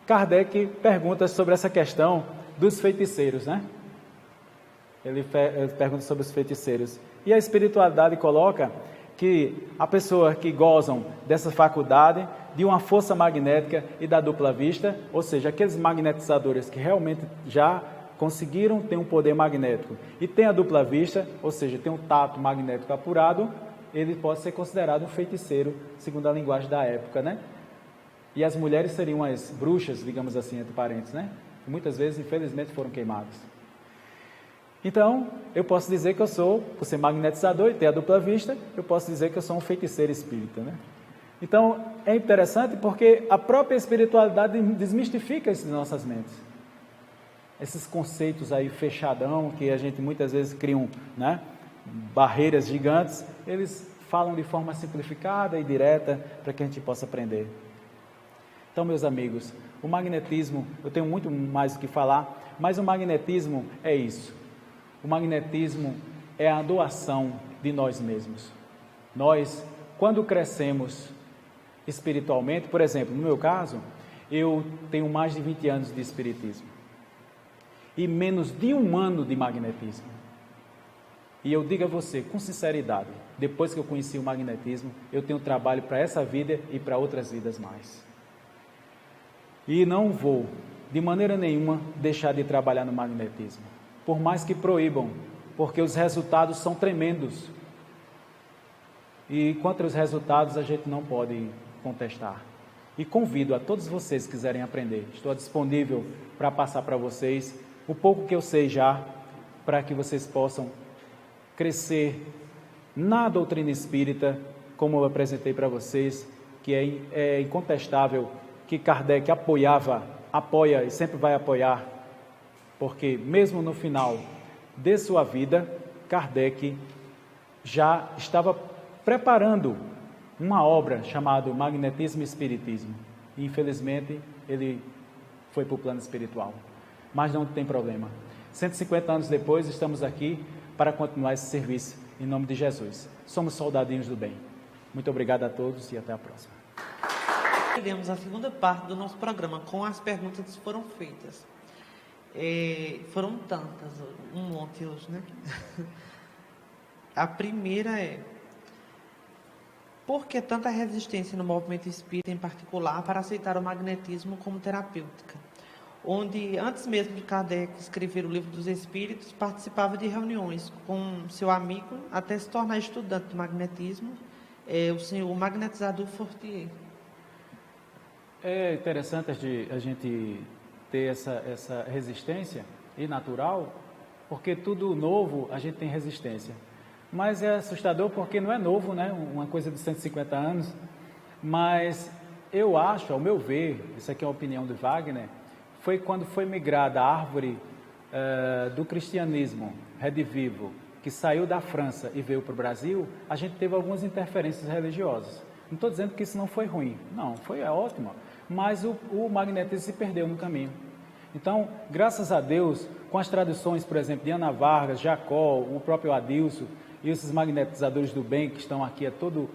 Kardec pergunta sobre essa questão dos feiticeiros, né? Ele pergunta sobre os feiticeiros. E a espiritualidade coloca que a pessoa que gozam dessa faculdade, de uma força magnética e da dupla vista, ou seja, aqueles magnetizadores que realmente já conseguiram ter um poder magnético e tem a dupla vista, ou seja, tem um tato magnético apurado, ele pode ser considerado um feiticeiro, segundo a linguagem da época, né? E as mulheres seriam as bruxas, digamos assim, entre parênteses, né? Que muitas vezes, infelizmente, foram queimadas. Então, eu posso dizer que eu sou, por ser magnetizador e ter a dupla vista, eu posso dizer que eu sou um feiticeiro espírita, né? Então, é interessante porque a própria espiritualidade desmistifica isso em nossas mentes. Esses conceitos aí fechadão, que a gente muitas vezes cria, né, barreiras gigantes, eles falam de forma simplificada e direta para que a gente possa aprender. Então, meus amigos, o magnetismo, eu tenho muito mais o que falar, mas o magnetismo é isso. O magnetismo é a doação de nós mesmos. Nós quando crescemos espiritualmente, por exemplo, no meu caso, eu tenho mais de 20 anos de espiritismo e menos de 1 ano de magnetismo. E eu digo a você, com sinceridade, depois que eu conheci o magnetismo, eu tenho trabalho para essa vida e para outras vidas mais. E não vou, de maneira nenhuma, deixar de trabalhar no magnetismo, por mais que proíbam, porque os resultados são tremendos. E quanto aos resultados, a gente não pode contestar. E convido a todos vocês que quiserem aprender, estou disponível para passar para vocês o pouco que eu sei já, para que vocês possam crescer na doutrina espírita, como eu apresentei para vocês, que é incontestável que Kardec apoia e sempre vai apoiar, porque mesmo no final de sua vida, Kardec já estava preparando uma obra chamada Magnetismo e Espiritismo. E, infelizmente, ele foi para o plano espiritual. Mas não tem problema. 150 anos depois, estamos aqui para continuar esse serviço, em nome de Jesus. Somos soldadinhos do bem. Muito obrigado a todos e até a próxima. Teremos a segunda parte do nosso programa, com as perguntas que foram feitas. Foram tantas, um monte hoje, né? A primeira é: por que tanta resistência no movimento espírita, em particular, para aceitar o magnetismo como terapêutica? Onde, antes mesmo de Kardec escrever o Livro dos Espíritos, participava de reuniões com seu amigo, até se tornar estudante do magnetismo, o senhor magnetizador Fortier. É interessante a gente ter essa resistência, e natural, porque tudo novo a gente tem resistência. Mas é assustador porque não é novo, né? Uma coisa de 150 anos. Mas eu acho, ao meu ver, isso aqui é a opinião de Wagner, foi quando foi migrada a árvore do cristianismo redivivo, que saiu da França e veio para o Brasil, a gente teve algumas interferências religiosas. Não estou dizendo que isso não foi ruim, não, foi ótimo, mas o magnetismo se perdeu no caminho. Então, graças a Deus, com as traduções, por exemplo, de Ana Vargas, Jacó, o próprio Adilson, e esses magnetizadores do bem que estão aqui a todo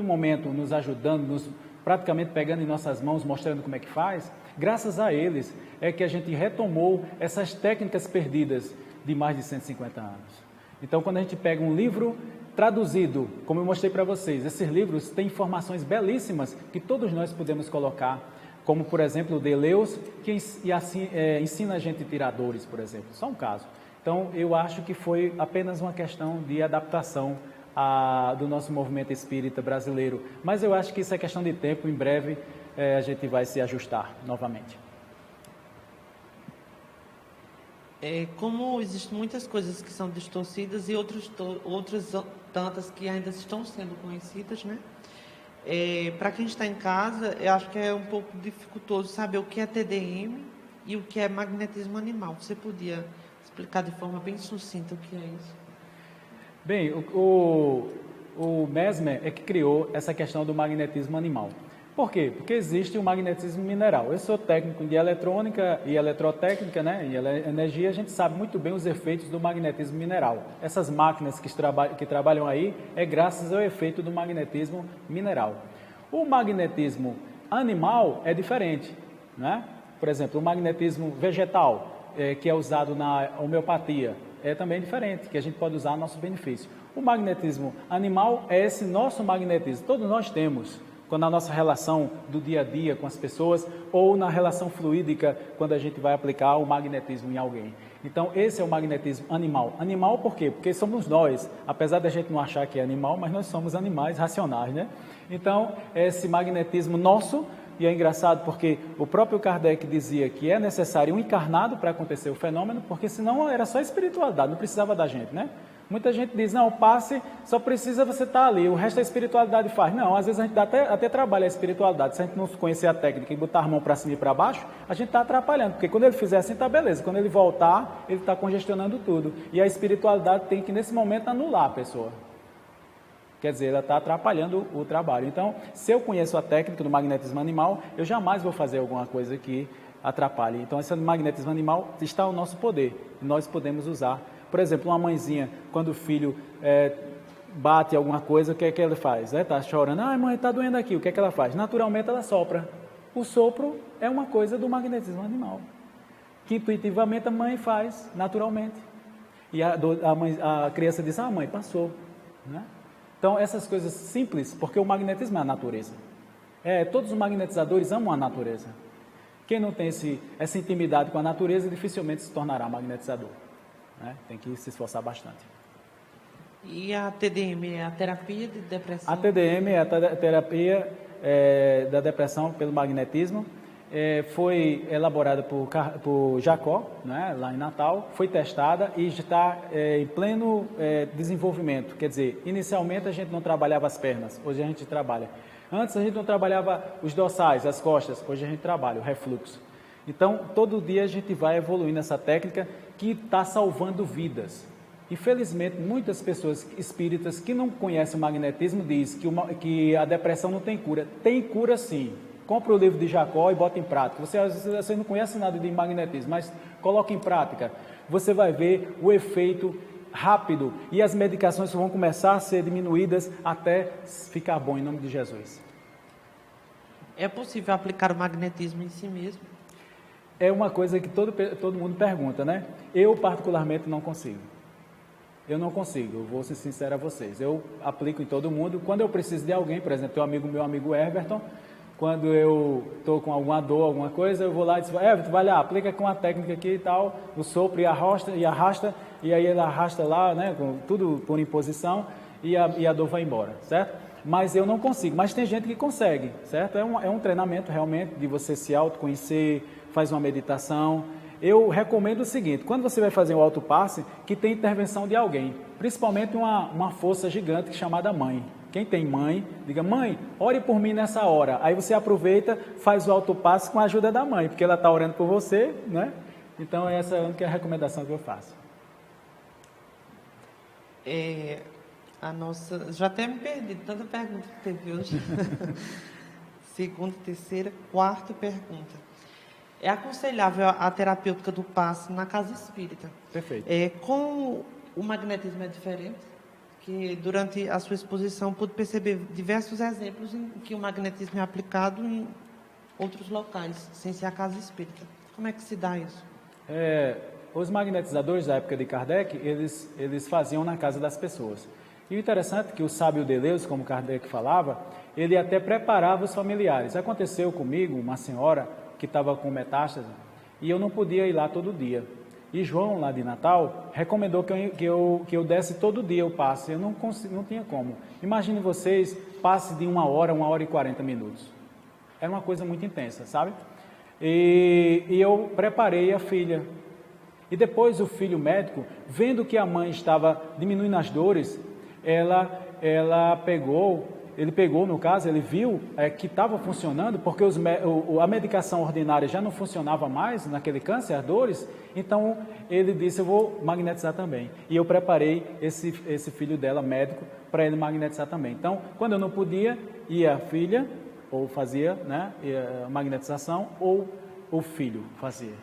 momento nos ajudando, praticamente pegando em nossas mãos, mostrando como é que faz, graças a eles é que a gente retomou essas técnicas perdidas de mais de 150 anos. Então, quando a gente pega um livro traduzido, como eu mostrei para vocês, esses livros têm informações belíssimas que todos nós podemos colocar, como, por exemplo, o Deleuze, que ensina a gente tiradores, por exemplo, só um caso. Então, eu acho que foi apenas uma questão de adaptação do nosso movimento espírita brasileiro. Mas eu acho que isso é questão de tempo, em breve a gente vai se ajustar novamente. Como existem muitas coisas que são distorcidas e outras tantas que ainda estão sendo conhecidas, né? Para quem está em casa, eu acho que é um pouco dificultoso saber o que é TDM e o que é magnetismo animal. Você podia explicar de forma bem sucinta o que é isso? Bem, o Mesmer é que criou essa questão do magnetismo animal. Por quê? Porque existe o magnetismo mineral. Eu sou técnico de eletrônica e eletrotécnica, né? E energia, a gente sabe muito bem os efeitos do magnetismo mineral. Essas máquinas que trabalham aí é graças ao efeito do magnetismo mineral. O magnetismo animal é diferente, né? Por exemplo, o magnetismo vegetal, que é usado na homeopatia, é também diferente, que a gente pode usar a nosso benefício. O magnetismo animal é esse nosso magnetismo, todos nós temos, quando a nossa relação do dia a dia com as pessoas, ou na relação fluídica, quando a gente vai aplicar o magnetismo em alguém. Então, esse é o magnetismo animal. Animal por quê? Porque somos nós, apesar da gente não achar que é animal, mas nós somos animais racionais, né? Então, esse magnetismo nosso, e é engraçado porque o próprio Kardec dizia que é necessário um encarnado para acontecer o fenômeno, porque senão era só espiritualidade, não precisava da gente, né? Muita gente diz, não, o passe só precisa você estar ali, o resto a espiritualidade faz. Não, às vezes a gente dá até trabalha a espiritualidade. Se a gente não conhecer a técnica e botar a mão para cima e para baixo, a gente está atrapalhando, porque quando ele fizer assim, está beleza. Quando ele voltar, ele está congestionando tudo. E a espiritualidade tem que, nesse momento, anular a pessoa. Quer dizer, ela está atrapalhando o trabalho. Então, se eu conheço a técnica do magnetismo animal, eu jamais vou fazer alguma coisa que atrapalhe. Então, esse magnetismo animal está ao nosso poder. Nós podemos usar. Por exemplo, uma mãezinha, quando o filho bate alguma coisa, o que é que ela faz? Está chorando, mãe, está doendo aqui, o que é que ela faz? Naturalmente ela sopra. O sopro é uma coisa do magnetismo animal, que intuitivamente a mãe faz, naturalmente. E a criança diz, mãe, passou. Né? Então, essas coisas simples, porque o magnetismo é a natureza. Todos os magnetizadores amam a natureza. Quem não tem essa intimidade com a natureza, dificilmente se tornará magnetizador. Né? Tem que se esforçar bastante. E a TDM é a terapia de depressão? A TDM é a terapia da depressão pelo magnetismo. Foi elaborada por Jacó, né, lá em Natal, foi testada e está em pleno desenvolvimento. Quer dizer, inicialmente a gente não trabalhava as pernas, hoje a gente trabalha. Antes a gente não trabalhava os dorsais, as costas, hoje a gente trabalha o refluxo. Então, todo dia a gente vai evoluindo essa técnica que está salvando vidas. Infelizmente, muitas pessoas espíritas que não conhecem o magnetismo dizem que a depressão não tem cura. Tem cura sim. Compre o livro de Jacó e bota em prática. Você não conhece nada de magnetismo, mas coloque em prática. Você vai ver o efeito rápido e as medicações vão começar a ser diminuídas até ficar bom, em nome de Jesus. É possível aplicar o magnetismo em si mesmo? É uma coisa que todo mundo pergunta, né? Eu, particularmente, não consigo. Eu não consigo, eu vou ser sincero a vocês. Eu aplico em todo mundo. Quando eu preciso de alguém, por exemplo, meu amigo Everton, quando eu estou com alguma dor, alguma coisa, eu vou lá e digo, Everton, vai lá, aplica com a técnica aqui e tal, o sopro e arrasta, e aí ele arrasta lá, né, com tudo por imposição, e a dor vai embora, certo? Mas eu não consigo, mas tem gente que consegue, certo? É um treinamento realmente de você se autoconhecer, faz uma meditação. Eu recomendo o seguinte, quando você vai fazer um autopasse, que tem intervenção de alguém, principalmente uma força gigante chamada mãe. Quem tem mãe, diga, mãe, ore por mim nessa hora. Aí você aproveita, faz o autopasse com a ajuda da mãe, porque ela está orando por você, né? Então essa é a única recomendação que eu faço. Já até me perdi, tanta pergunta que teve hoje. Segunda, terceira, quarta pergunta. É aconselhável a terapêutica do passe na casa espírita? Perfeito. Com o magnetismo é diferente? Que durante a sua exposição pude perceber diversos exemplos em que o magnetismo é aplicado em outros locais, sem ser a casa espírita. Como é que se dá isso? Os magnetizadores da época de Kardec, eles faziam na casa das pessoas. E o interessante é que o sábio Deleuze, como Kardec falava, ele até preparava os familiares. Aconteceu comigo uma senhora que estava com metástase e eu não podia ir lá todo dia. E João, lá de Natal, recomendou que eu desse todo dia o passe. Eu não tinha como. Imagine vocês, passe de 1 hora e 40 minutos. Era uma coisa muito intensa, sabe? E eu preparei a filha. E depois o filho médico, vendo que a mãe estava diminuindo as dores, ele pegou, no caso, ele viu que estava funcionando, porque a medicação ordinária já não funcionava mais naquele câncer, as dores, então ele disse, eu vou magnetizar também. E eu preparei esse filho dela, médico, para ele magnetizar também. Então, quando eu não podia, ia a filha, ou fazia, né, a magnetização, ou o filho fazia.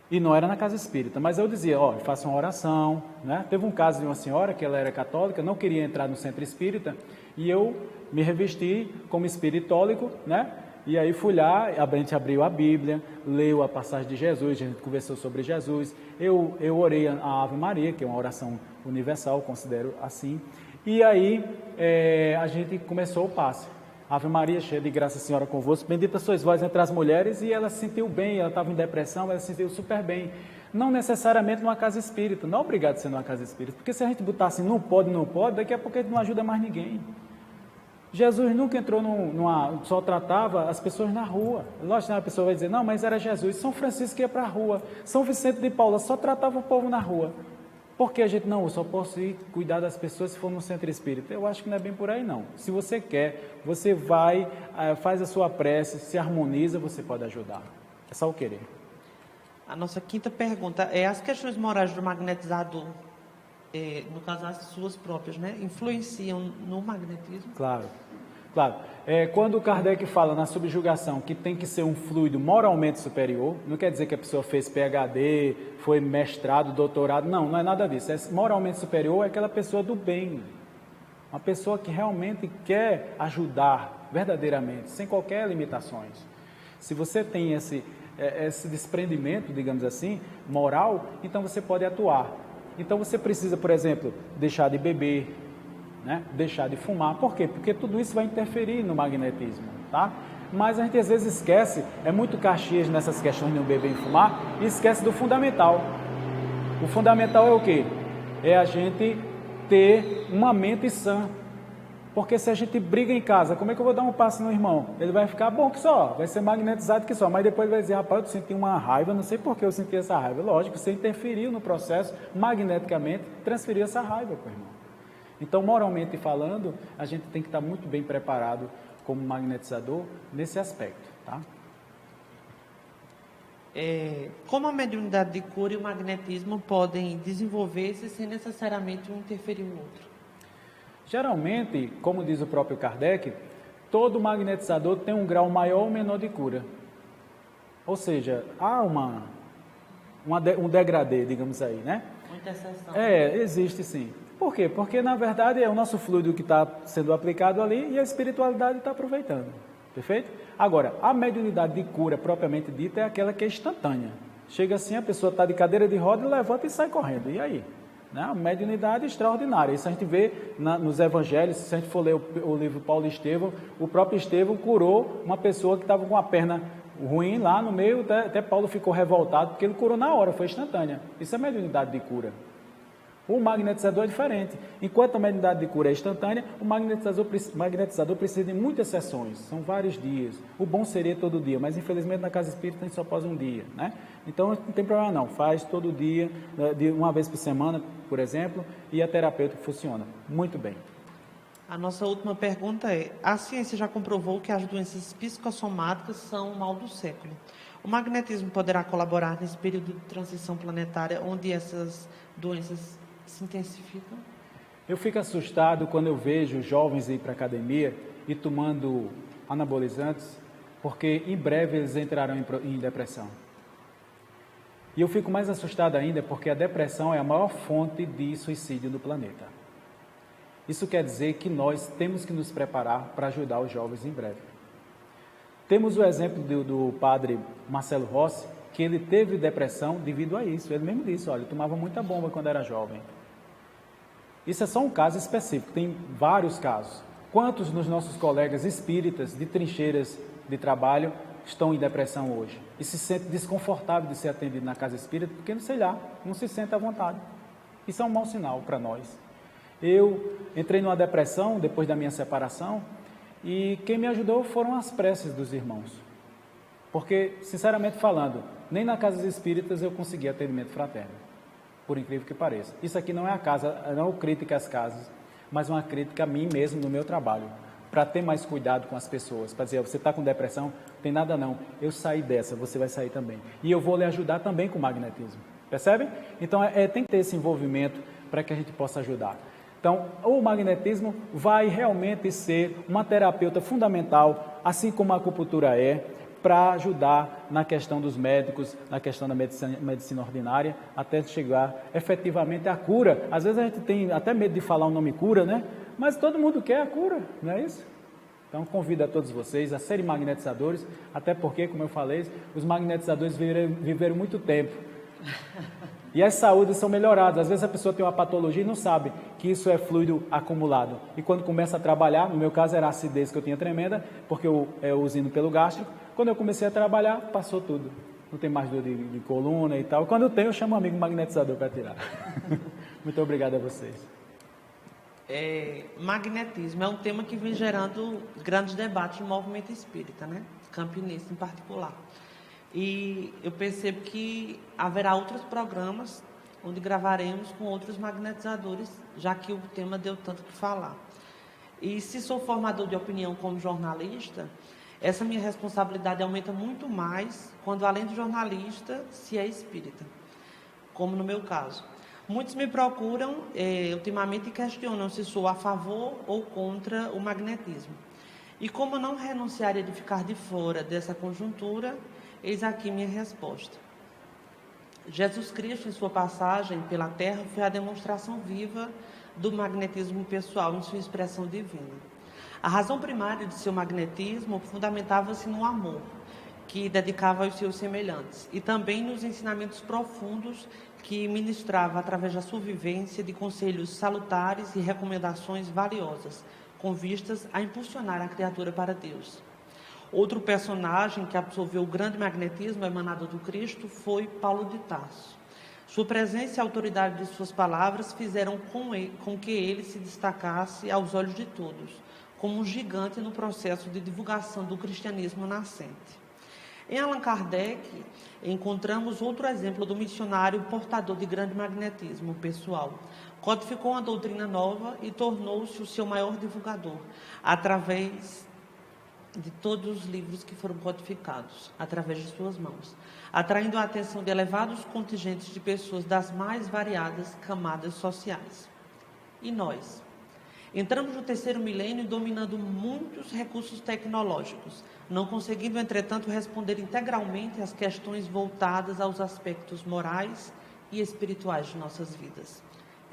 E não era na casa espírita, mas eu dizia, faça uma oração, né? Teve um caso de uma senhora que ela era católica, não queria entrar no centro espírita, e eu me revesti como espiritólico, né? E aí fui lá, a gente abriu a Bíblia, leu a passagem de Jesus, a gente conversou sobre Jesus, eu orei a Ave Maria, que é uma oração universal, considero assim, e aí a gente começou o passe. Ave Maria, cheia de graça, Senhora convosco, bendita sois vós entre as mulheres, e ela se sentiu bem, ela estava em depressão, ela se sentiu super bem. Não necessariamente numa casa espírita, não é obrigado a ser numa casa espírita, porque se a gente botar assim, não pode, daqui a pouco a gente não ajuda mais ninguém. Jesus nunca entrou só tratava as pessoas na rua. Lógico, a pessoa vai dizer, não, mas era Jesus. São Francisco ia para a rua, São Vicente de Paula só tratava o povo na rua. Por que a gente, não, eu só posso ir cuidar das pessoas se for no centro espírita? Eu acho que não é bem por aí, não. Se você quer, você vai, faz a sua prece, se harmoniza, você pode ajudar. É só o querer. A nossa quinta pergunta é, as questões morais do magnetizador, no caso as suas próprias, né, influenciam no magnetismo? Claro. Quando Kardec fala na subjugação que tem que ser um fluido moralmente superior, não quer dizer que a pessoa fez PhD, foi mestrado, doutorado, não é nada disso. Moralmente superior é aquela pessoa do bem. Uma pessoa que realmente quer ajudar verdadeiramente, sem qualquer limitações. Se você tem esse desprendimento, digamos assim, moral, então você pode atuar. Então você precisa, por exemplo, deixar de beber, né? Deixar de fumar. Por quê? Porque tudo isso vai interferir no magnetismo, tá? Mas a gente às vezes esquece, é muito caxias nessas questões de não beber e fumar, e esquece do fundamental. O fundamental é o quê? É a gente ter uma mente sã. Porque se a gente briga em casa, como é que eu vou dar um passo no irmão? Ele vai ficar bom que só, vai ser magnetizado que só, mas depois ele vai dizer, rapaz, eu senti uma raiva, não sei por que eu senti essa raiva. Lógico, você interferiu no processo, magneticamente, transferiu essa raiva para o irmão. Então, moralmente falando, a gente tem que estar muito bem preparado como magnetizador nesse aspecto, tá? Como a mediunidade de cura e o magnetismo podem desenvolver-se sem necessariamente um interferir no outro? Geralmente, como diz o próprio Kardec, todo magnetizador tem um grau maior ou menor de cura. Ou seja, há um degradê, digamos aí, né? Uma interseção. Existe sim. Por quê? Porque, na verdade, é o nosso fluido que está sendo aplicado ali e a espiritualidade está aproveitando. Perfeito? Agora, a mediunidade de cura, propriamente dita, é aquela que é instantânea. Chega assim, a pessoa está de cadeira de roda, levanta e sai correndo. E aí? Né? A mediunidade é extraordinária. Isso a gente vê nos evangelhos. Se a gente for ler o livro Paulo e Estevão, o próprio Estevão curou uma pessoa que estava com a perna ruim lá no meio, até Paulo ficou revoltado, porque ele curou na hora, foi instantânea. Isso é mediunidade de cura. O magnetizador é diferente. Enquanto a mediunidade de cura é instantânea, o magnetizador precisa de muitas sessões, são vários dias. O bom seria todo dia, mas infelizmente na casa espírita a gente só pode um dia, né? Então não tem problema não, faz todo dia, de uma vez por semana, por exemplo, e a terapêutica funciona muito bem. A nossa última pergunta é: a ciência já comprovou que as doenças psicossomáticas são o mal do século. O magnetismo poderá colaborar nesse período de transição planetária onde essas doenças se intensificam? Eu fico assustado quando eu vejo jovens ir para a academia e tomando anabolizantes, porque em breve eles entrarão em depressão. E eu fico mais assustado ainda porque a depressão é a maior fonte de suicídio do planeta. Isso quer dizer que nós temos que nos preparar para ajudar os jovens em breve. Temos o exemplo do padre Marcelo Rossi, que ele teve depressão devido a isso. Ele mesmo disse, olha, eu tomava muita bomba quando era jovem. Isso é só um caso específico, tem vários casos. Quantos dos nossos colegas espíritas de trincheiras de trabalho estão em depressão hoje? E se sente desconfortável de ser atendido na casa espírita, porque não sei lá, não se sente à vontade. Isso é um mau sinal para nós. Eu entrei numa depressão depois da minha separação e quem me ajudou foram as preces dos irmãos. Porque, sinceramente falando, nem na casa espíritas eu consegui atendimento fraterno, por incrível que pareça. Isso aqui não é a casa, não é crítica às casas, mas uma crítica a mim mesmo no meu trabalho, para ter mais cuidado com as pessoas, para dizer, você está com depressão, não tem nada não, eu saí dessa, você vai sair também. E eu vou lhe ajudar também com o magnetismo, percebe? Então, tem que ter esse envolvimento para que a gente possa ajudar. Então, o magnetismo vai realmente ser uma terapeuta fundamental, assim como a acupuntura é, para ajudar na questão dos médicos, na questão da medicina ordinária, até chegar efetivamente à cura. Às vezes a gente tem até medo de falar o nome cura, né? Mas todo mundo quer a cura, não é isso? Então, convido a todos vocês a serem magnetizadores, até porque, como eu falei, os magnetizadores viveram muito tempo. E as saúdes são melhoradas. Às vezes a pessoa tem uma patologia e não sabe que isso é fluido acumulado. E quando começa a trabalhar, no meu caso era a acidez que eu tinha tremenda, porque eu usino pelo gástrico. Quando eu comecei a trabalhar, passou tudo. Não tem mais dor de coluna e tal. Quando eu tenho, eu chamo um amigo magnetizador para tirar. Muito obrigado a vocês. Magnetismo é um tema que vem gerando grandes debates no movimento espírita, né? Campinense em particular. E eu percebo que haverá outros programas onde gravaremos com outros magnetizadores, já que o tema deu tanto que falar. E se sou formador de opinião como jornalista, essa minha responsabilidade aumenta muito mais quando, além de jornalista, se é espírita, como no meu caso. Muitos me procuram ultimamente e questionam se sou a favor ou contra o magnetismo. E como não renunciaria de ficar de fora dessa conjuntura, eis aqui minha resposta. Jesus Cristo, em sua passagem pela Terra, foi a demonstração viva do magnetismo pessoal em sua expressão divina. A razão primária de seu magnetismo fundamentava-se no amor, que dedicava aos seus semelhantes, e também nos ensinamentos profundos que ministrava através da sua vivência de conselhos salutares e recomendações valiosas, com vistas a impulsionar a criatura para Deus. Outro personagem que absorveu o grande magnetismo emanado do Cristo foi Paulo de Tarso. Sua presença e a autoridade de suas palavras fizeram com que ele se destacasse aos olhos de todos, como um gigante no processo de divulgação do cristianismo nascente. Em Allan Kardec, encontramos outro exemplo do missionário portador de grande magnetismo pessoal. Codificou uma doutrina nova e tornou-se o seu maior divulgador, através de todos os livros que foram codificados, através de suas mãos, atraindo a atenção de elevados contingentes de pessoas das mais variadas camadas sociais. E nós? Entramos no terceiro milênio dominando muitos recursos tecnológicos, não conseguindo, entretanto, responder integralmente às questões voltadas aos aspectos morais e espirituais de nossas vidas.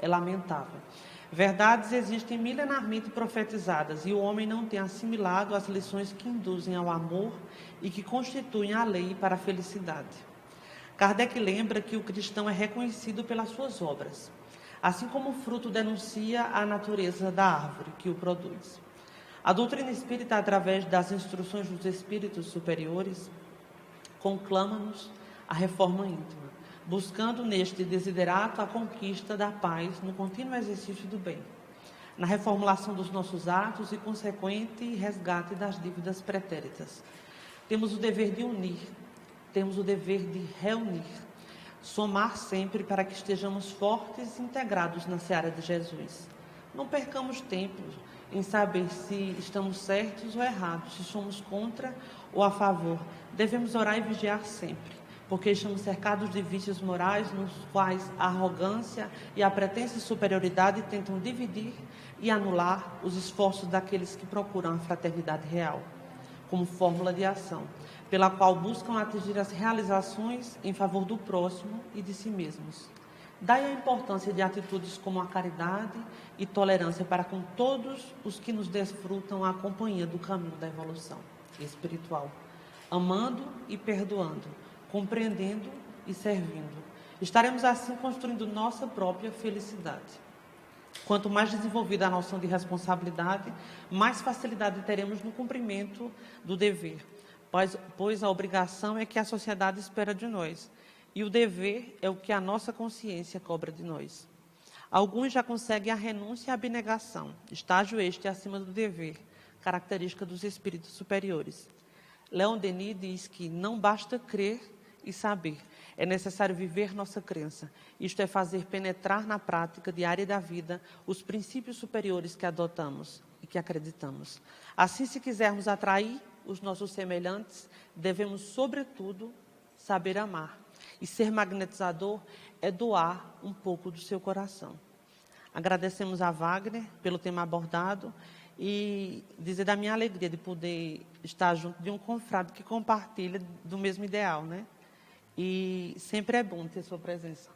É lamentável. Verdades existem milenarmente profetizadas e o homem não tem assimilado as lições que induzem ao amor e que constituem a lei para a felicidade. Kardec lembra que o cristão é reconhecido pelas suas obras, assim como o fruto denuncia a natureza da árvore que o produz. A doutrina espírita, através das instruções dos espíritos superiores, conclama-nos a reforma íntima, buscando neste desiderato a conquista da paz no contínuo exercício do bem, na reformulação dos nossos atos e consequente resgate das dívidas pretéritas. Temos o dever de unir, temos o dever de reunir, somar sempre para que estejamos fortes e integrados na seara de Jesus. Não percamos tempo em saber se estamos certos ou errados, se somos contra ou a favor. Devemos orar e vigiar sempre, porque estamos cercados de vícios morais nos quais a arrogância e a pretensa superioridade tentam dividir e anular os esforços daqueles que procuram a fraternidade real, como fórmula de ação, pela qual buscam atingir as realizações em favor do próximo e de si mesmos. Daí a importância de atitudes como a caridade e tolerância para com todos os que nos desfrutam a companhia do caminho da evolução espiritual, amando e perdoando, compreendendo e servindo. Estaremos assim construindo nossa própria felicidade. Quanto mais desenvolvida a noção de responsabilidade, mais facilidade teremos no cumprimento do dever, pois a obrigação é que a sociedade espera de nós, e o dever é o que a nossa consciência cobra de nós. Alguns já conseguem a renúncia e a abnegação, estágio este acima do dever, característica dos espíritos superiores. Leon Denis diz que não basta crer e saber, é necessário viver nossa crença. Isto é fazer penetrar na prática diária da vida os princípios superiores que adotamos e que acreditamos. Assim, se quisermos atrair os nossos semelhantes, devemos, sobretudo, saber amar. E ser magnetizador é doar um pouco do seu coração. Agradecemos a Wagner pelo tema abordado e dizer da minha alegria de poder estar junto de um confrade que compartilha do mesmo ideal, né? E sempre é bom ter sua presença.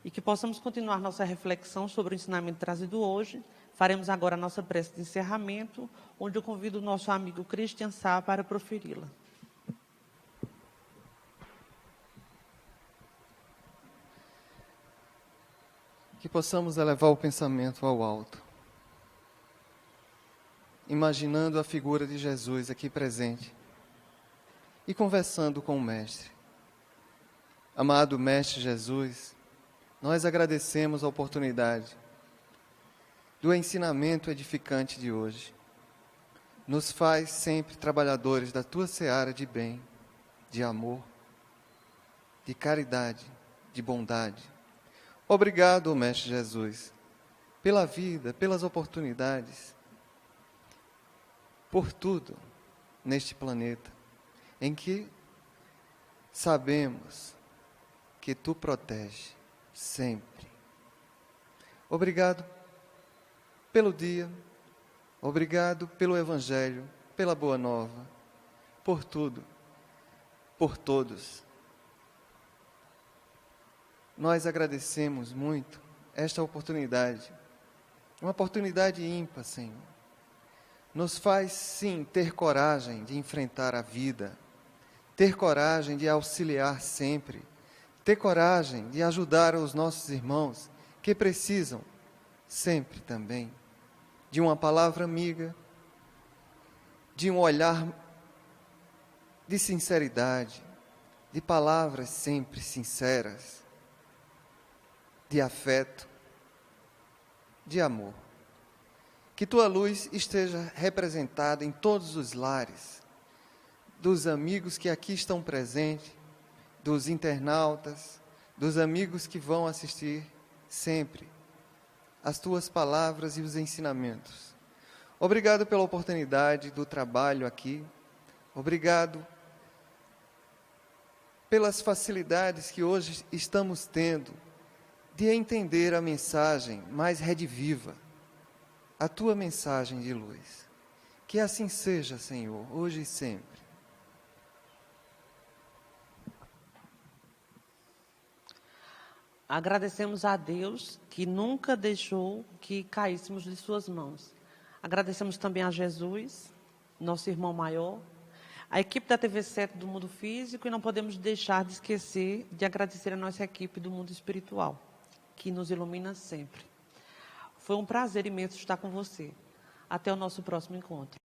E que possamos continuar nossa reflexão sobre o ensinamento trazido hoje. Faremos agora a nossa prece de encerramento, onde eu convido o nosso amigo Christian Sá para proferi-la. Que possamos elevar o pensamento ao alto, imaginando a figura de Jesus aqui presente e conversando com o Mestre. Amado Mestre Jesus, nós agradecemos a oportunidade do ensinamento edificante de hoje. Nos faz sempre trabalhadores da Tua seara de bem, de amor, de caridade, de bondade. Obrigado, Mestre Jesus, pela vida, pelas oportunidades, por tudo neste planeta, em que sabemos que Tu protege sempre. Obrigado pelo dia, obrigado pelo Evangelho, pela Boa Nova, por tudo, por todos. Nós agradecemos muito esta oportunidade uma oportunidade ímpar, Senhor. Nos faz, sim, ter coragem de enfrentar a vida, ter coragem de auxiliar sempre, ter coragem de ajudar os nossos irmãos que precisam sempre também de uma palavra amiga, de um olhar de sinceridade, de palavras sempre sinceras, de afeto, de amor. Que tua luz esteja representada em todos os lares, dos amigos que aqui estão presentes, dos internautas, dos amigos que vão assistir sempre as tuas palavras e os ensinamentos. Obrigado pela oportunidade do trabalho aqui. Obrigado pelas facilidades que hoje estamos tendo de entender a mensagem mais rediviva, a tua mensagem de luz. Que assim seja, Senhor, hoje e sempre. Agradecemos a Deus que nunca deixou que caíssemos de suas mãos. Agradecemos também a Jesus, nosso irmão maior, a equipe da TV7 do Mundo Físico, e não podemos deixar de esquecer de agradecer a nossa equipe do Mundo Espiritual, que nos ilumina sempre. Foi um prazer imenso estar com você. Até o nosso próximo encontro.